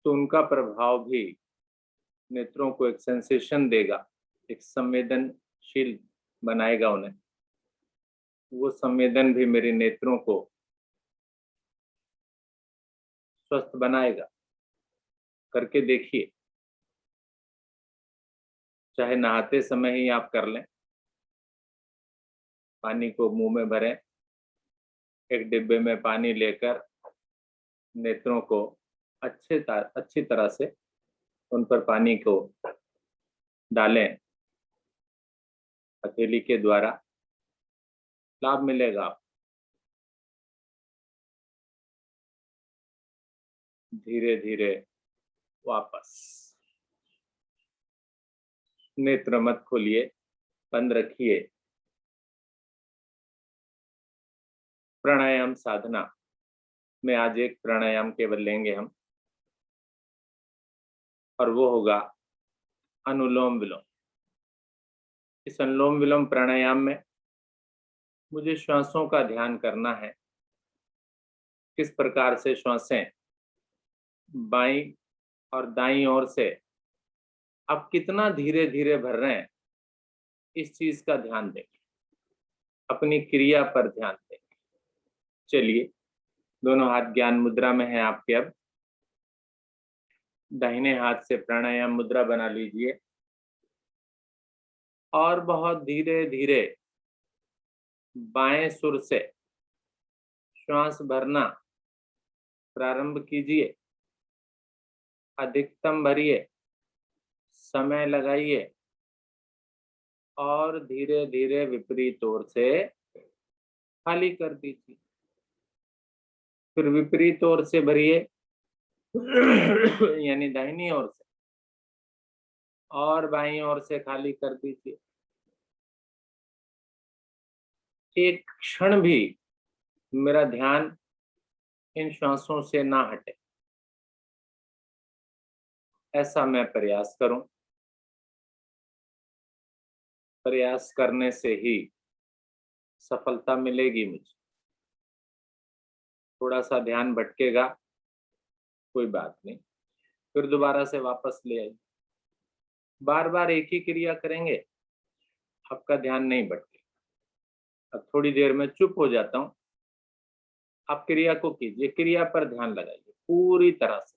तो उनका प्रभाव भी नेत्रों को एक सेंसेशन देगा, एक संवेदनशील बनाएगा उन्हें। वो संवेदन भी मेरे नेत्रों को स्वस्थ बनाएगा। करके देखिए, चाहे नहाते समय ही आप कर लें। पानी को मुंह में भरें, एक डिब्बे में पानी लेकर नेत्रों को अच्छी तरह से उन पर पानी को डालें हथेली के द्वारा। लाभ मिलेगा आपको। धीरे धीरे वापस। नेत्र मत खोलिए, बंद रखिए। प्राणायाम साधना में आज एक प्राणायाम केवल लेंगे हम, और वो होगा अनुलोम विलोम। इस अनुलोम विलोम प्राणायाम में मुझे श्वासों का ध्यान करना है। किस प्रकार से श्वासें बाईं और दाईं ओर से आप कितना धीरे धीरे भर रहे हैं, इस चीज का ध्यान दें। अपनी क्रिया पर ध्यान दें। चलिए, दोनों हाथ ज्ञान मुद्रा में हैं आपके। अब दाहिने हाथ से प्राणायाम मुद्रा बना लीजिए और बहुत धीरे धीरे बाएं सुर से श्वास भरना प्रारंभ कीजिए। अधिकतम भरिए, समय लगाइए और धीरे धीरे विपरीत ओर से खाली कर दीजिए। फिर विपरीत ओर से भरिए यानी दाहिनी ओर से, और बाईं ओर से खाली कर दीजिए। एक क्षण भी मेरा ध्यान इन श्वासों से ना हटे, ऐसा मैं प्रयास करूं। प्रयास करने से ही सफलता मिलेगी मुझे। थोड़ा सा ध्यान भटकेगा, कोई बात नहीं, फिर दोबारा से वापस ले आइए। बार बार एक ही क्रिया करेंगे, आपका ध्यान नहीं भटकेगा। अब थोड़ी देर में चुप हो जाता हूं, आप क्रिया को कीजिए, क्रिया पर ध्यान लगाइए पूरी तरह से।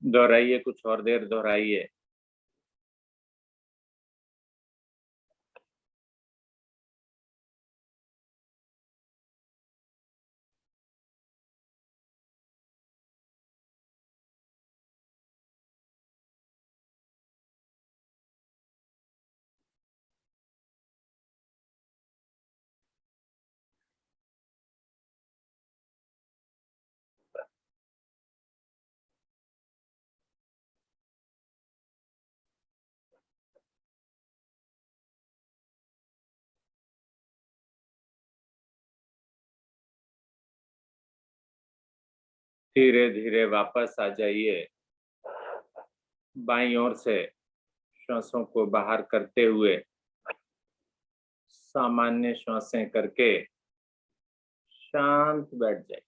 दोहराइए, कुछ और देर दोहराइए। धीरे धीरे वापस आ जाइए। बाईं ओर से श्वासों को बाहर करते हुए सामान्य श्वासें करके शांत बैठ जाइए।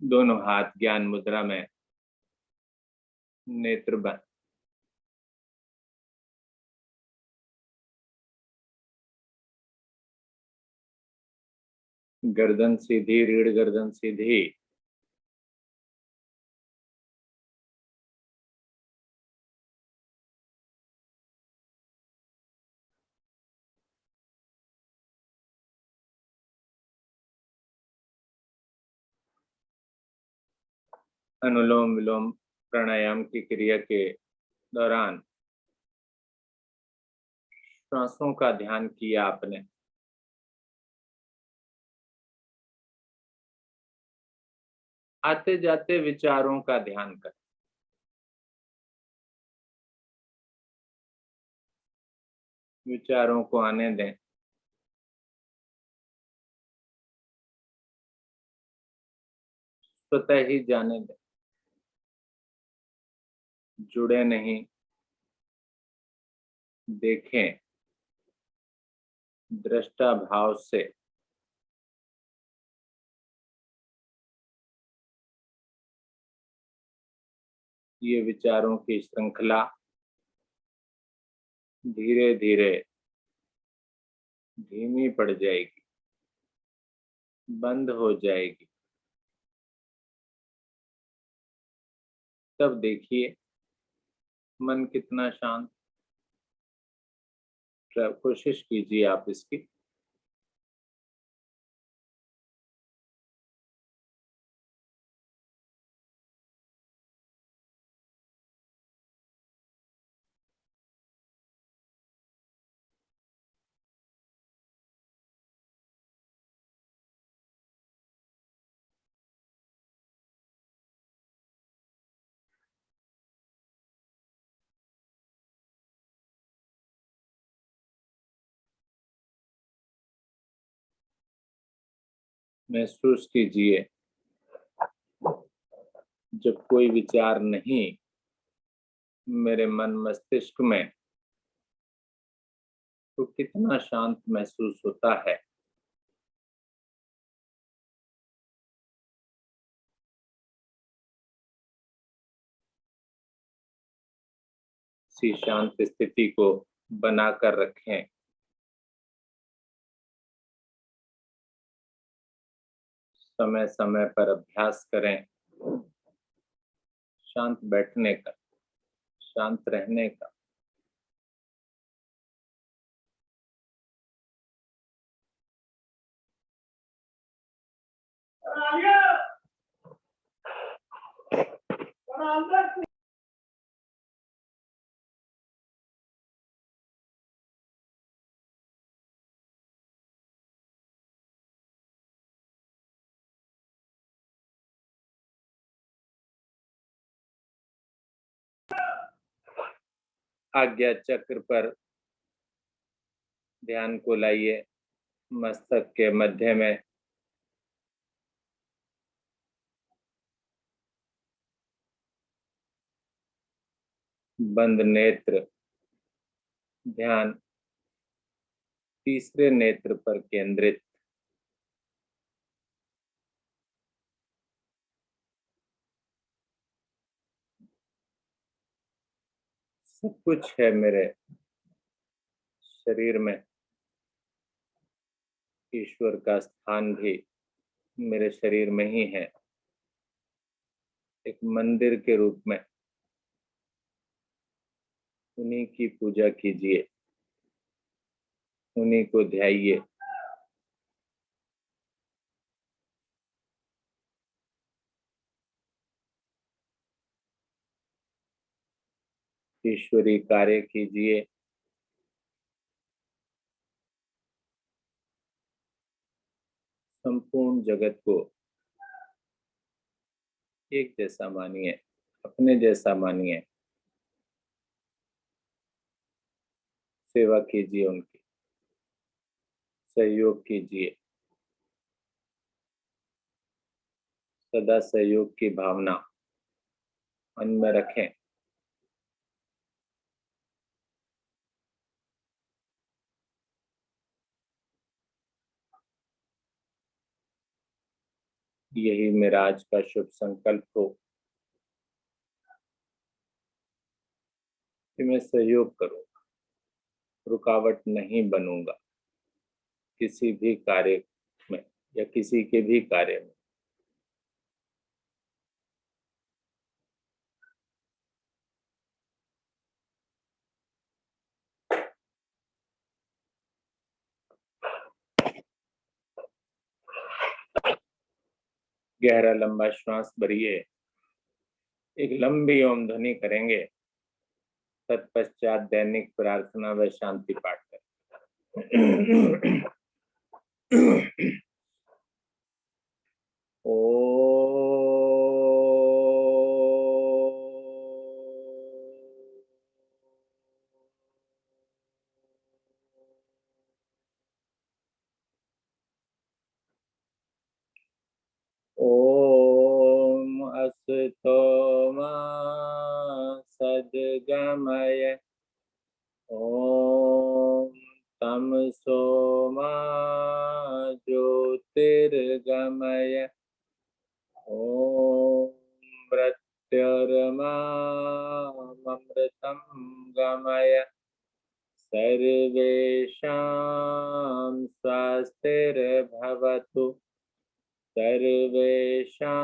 दोनों हाथ ज्ञान मुद्रा में, नेत्र बंद। गर्दन सीधी, रीढ़ गर्दन सीधी। अनुलोम विलोम प्राणायाम की क्रिया के दौरान श्वासों का ध्यान किया आपने। आते जाते विचारों का ध्यान कर। विचारों को आने दें। स्वतः ही जाने दें। जुड़े नहीं, देखें दृष्टा भाव से। ये विचारों की श्रृंखला धीरे धीरे धीमी पड़ जाएगी, बंद हो जाएगी। तब देखिए मन कितना शांत। कोशिश कीजिए आप इसकी। महसूस कीजिए जब कोई विचार नहीं मेरे मन मस्तिष्क में, तो कितना शांत महसूस होता है। इसी शांत स्थिति को बनाकर रखें। समय समय पर अभ्यास करें शांत बैठने का, शांत रहने का। आज्ञा चक्र पर ध्यान को लाइए, मस्तक के मध्य में। बंद नेत्र, ध्यान तीसरे नेत्र पर केंद्रित। सब कुछ है मेरे शरीर में ईश्वर का स्थान भी मेरे शरीर में ही है, एक मंदिर के रूप में। उन्हीं की पूजा कीजिए, उन्हीं को ध्याइए। ईश्वरी कार्य कीजिए। संपूर्ण जगत को एक जैसा मानिए, अपने जैसा मानिए। सेवा कीजिए, उनकी सहयोग कीजिए। सदा सहयोग की भावना मन में रखें। यही मेरा आज का शुभ संकल्प हो कि मैं सहयोग करूंगा, रुकावट नहीं बनूंगा किसी भी कार्य में या किसी के भी कार्य में। गहरा लंबा श्वास भरिए, एक लंबी ओम ध्वनि करेंगे, तत्पश्चात दैनिक प्रार्थना व शांति पाठ करें। ओम असतो मा सद्गमय, ओम तमसो मा ज्योतिर्गमय, ओम मृत्युर्मामृतं गमय, सर्वेषां स्वस्तिर्भवतु, सर्वेषां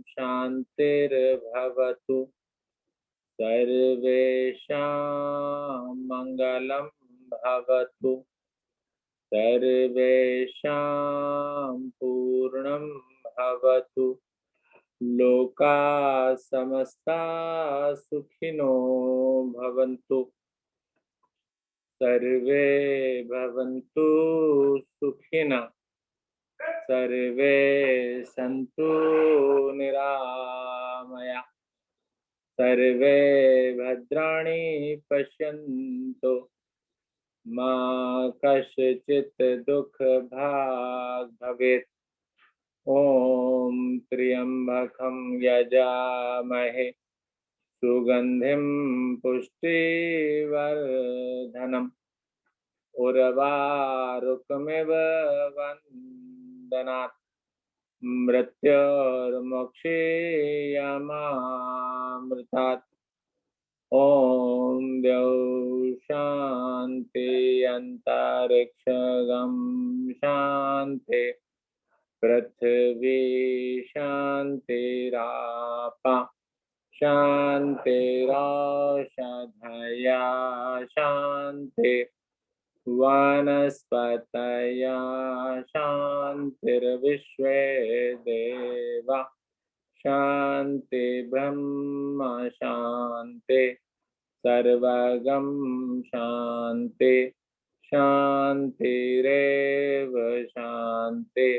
शान्तिर्भवतु, सर्वेषां मङ्गलं भवतु, सर्वेषां पूर्णं भवतु, लोकाः समस्ताः सुखिनो भवन्तु, सर्वे भवन्तु सुखिनः, सर्वे सन्तु निरामया, सर्वे भद्राणि पश्यन्तु, मा कश्चित् दुःखभाग् भवेत्। ॐ त्र्यम्बकं यजामहे सुगन्धिं पुष्टिवर्धनम्, उर्वारुकमिव वन्दनात्, मृत्युर्मुक्षीयमामृतात्। ॐ द्यौः शान्ति अन्तरिक्षं शान्ति, पृथिवी शान्तिरापः शान्तिरोषधयः शान्ति, वनस्पतयः शान्तिर्विश्वे देवा शान्ति, ब्रह्म शान्ति, सर्वगं शान्ति, शान्तिरेव शान्ति,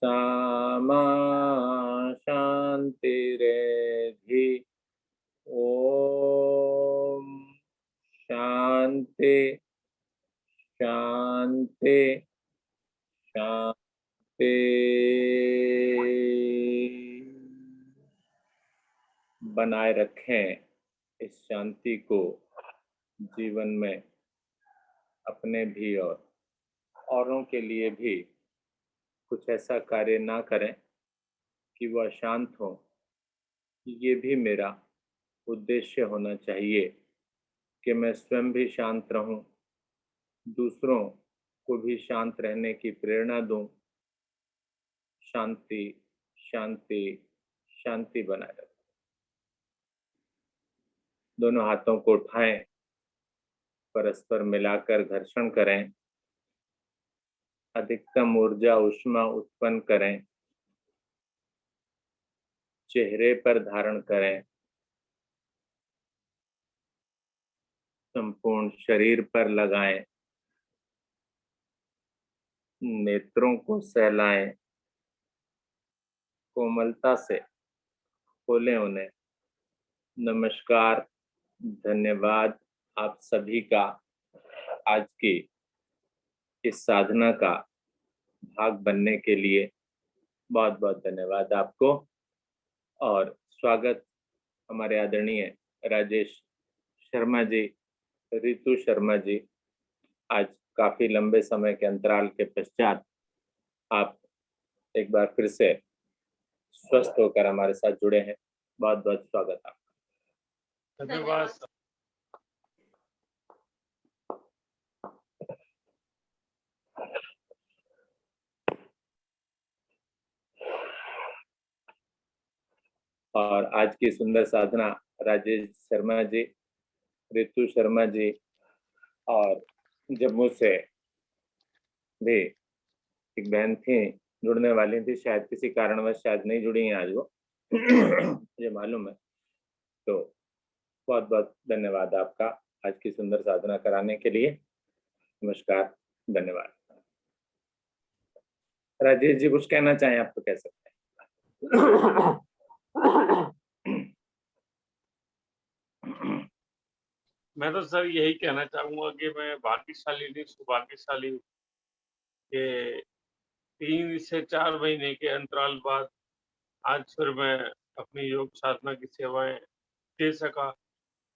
सामा शान्तिरेधि। ॐ शान्ति शान्ति शान्ति। बनाए रखें इस शांति को जीवन में, अपने भी और औरों के लिए भी कुछ ऐसा कार्य ना करें कि वह अशांत हो। ये भी मेरा उद्देश्य होना चाहिए कि मैं स्वयं भी शांत रहूं दूसरों को भी शांत रहने की प्रेरणा दूं। शांति शांति शांति बनाए रखें। दोनों हाथों को उठाएं, परस्पर मिलाकर घर्षण करें, अधिकतम ऊर्जा ऊष्मा उत्पन्न करें, चेहरे पर धारण करें, संपूर्ण शरीर पर लगाएं, नेत्रों को सहलाएं, कोमलता से खोलें उन्हें। नमस्कार, धन्यवाद आप सभी का आज की इस साधना का भाग बनने के लिए। बहुत बहुत धन्यवाद आपको और स्वागत हमारे आदरणीय राजेश शर्मा जी, रितु शर्मा जी। आज काफी लंबे समय के अंतराल के पश्चात आप एक बार फिर से स्वस्थ होकर हमारे साथ जुड़े हैं। बहुत बहुत स्वागत आपका। धन्यवाद सर। और आज की सुंदर साधना राजेश शर्मा जी, रितु शर्मा जी और जम्मू से भी एक बहन थी, जुड़ने वाली थी, शायद किसी कारणवश शायद नहीं जुड़ी हैं आज वो मुझे मालूम है। तो बहुत बहुत धन्यवाद आपका आज की सुंदर साधना कराने के लिए। नमस्कार, धन्यवाद। राजेश जी कुछ कहना चाहें आप तो कह सकते हैं। मैं तो सर यही कहना चाहूंगा कि मैं भाग्यशाली नहीं सौभाग्यशाली हूँ कि 3 से 4 महीने के अंतराल बाद आज फिर मैं अपनी योग साधना की सेवाएं दे सका,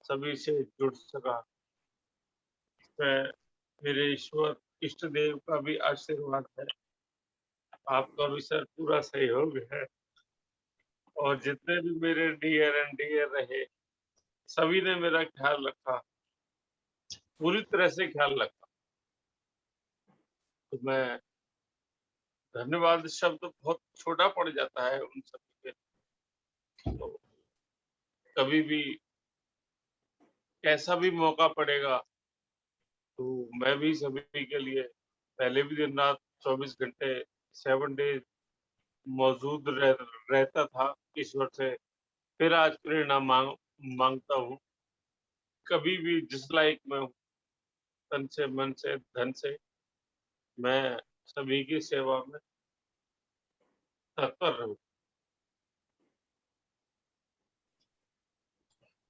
सभी से जुड़ सका। इसमें मेरे ईश्वर इष्ट देव का भी आशीर्वाद है, आपका भी सर पूरा सहयोग है और जितने भी मेरे डियर एंड डियर रहे सभी ने मेरा ख्याल रखा, पूरी तरह से ख्याल रखा। तो मैं धन्यवाद शब्द बहुत छोटा पड़ जाता है उन सभी के। तो कभी भी कैसा भी मौका पड़ेगा तो मैं भी सभी के लिए पहले भी दिन रात 24 घंटे 7 डेज मौजूद रहता था ईश्वर से। फिर आज प्रेरणा मांगता हूँ। कभी भी जिस लायक मैं हूँ, तन से मन से धन से मैं सभी की सेवा में तत्पर रहूं।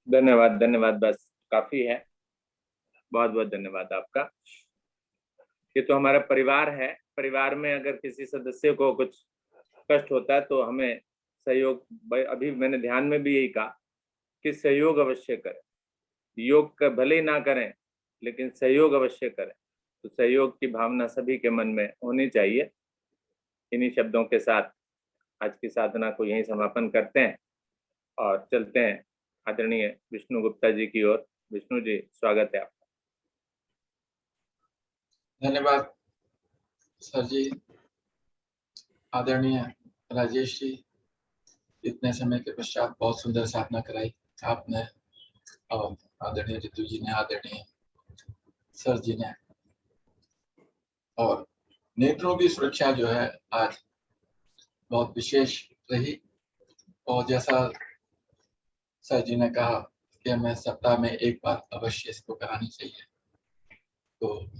धन्यवाद धन्यवाद, बस काफी है। बहुत बहुत धन्यवाद आपका। ये तो हमारा परिवार है। परिवार में अगर किसी सदस्य को कुछ कष्ट होता है तो हमें सहयोग, अभी मैंने ध्यान में भी यही कहा कि सहयोग अवश्य करें। योग का भले ही ना करें लेकिन सहयोग अवश्य करें। तो सहयोग की भावना सभी के मन में होनी चाहिए। इन्हीं शब्दों के साथ आज की साधना को यहीं समापन करते हैं और चलते हैं आदरणीय विष्णु गुप्ता जी की ओर। विष्णु जी, स्वागत है आपका। धन्यवाद सर जी। आदरणीय राजेश जी, इतने समय के पश्चात बहुत सुंदर साधना कराई आपने और आदरणीय रितु जी ने, आदरणीय सर जी ने। और नेत्रों की सुरक्षा जो है आज बहुत विशेष रही। और जैसा सर जी ने कहा कि हमें सप्ताह में एक बार अवश्य इसको करानी चाहिए, तो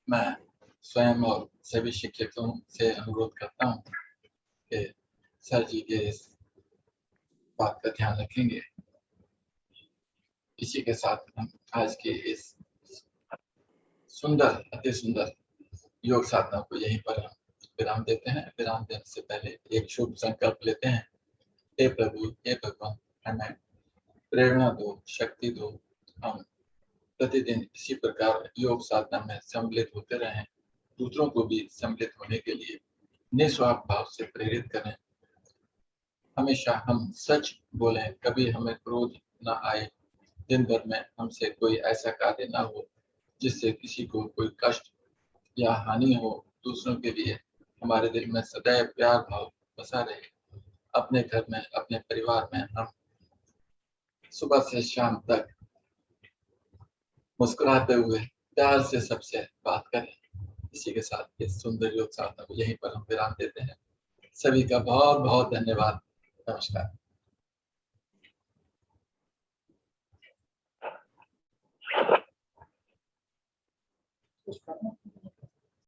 मैं स्वयं और सभी शिक्षकों से अनुरोध करता हूँ कि सर जी के इस बात का ध्यान रखेंगे। इसी के साथ हम आज के इस सुंदर, अति सुंदर योग साधना को यहीं पर हम विराम देते हैं। विराम देने से पहले एक शुभ संकल्प लेते हैं। हे प्रभु, हे भगवान, हमें प्रेरणा दो, शक्ति दो, हम प्रतिदिन इसी प्रकार योग साधना में सम्मिलित होते रहें, दूसरों को भी सम्मिलित होने के लिए निस्वार्थ भाव से प्रेरित करें। हमेशा हम सच बोलें, कभी हमें क्रोध न आए, दिन भर में हमसे कोई ऐसा कार्य ना हो जिससे किसी को कोई कष्ट या हानि हो। दूसरों के लिए हमारे दिल में सदैव प्यार भाव बसा रहे। अपने घर में, अपने परिवार में हम सुबह से शाम तक मुस्कुराते हुए प्यार से सबसे बात करें। इसी के साथ इस सुंदर योग साधना को यहीं पर हम विराम देते हैं। सभी का बहुत बहुत धन्यवाद। नमस्कार।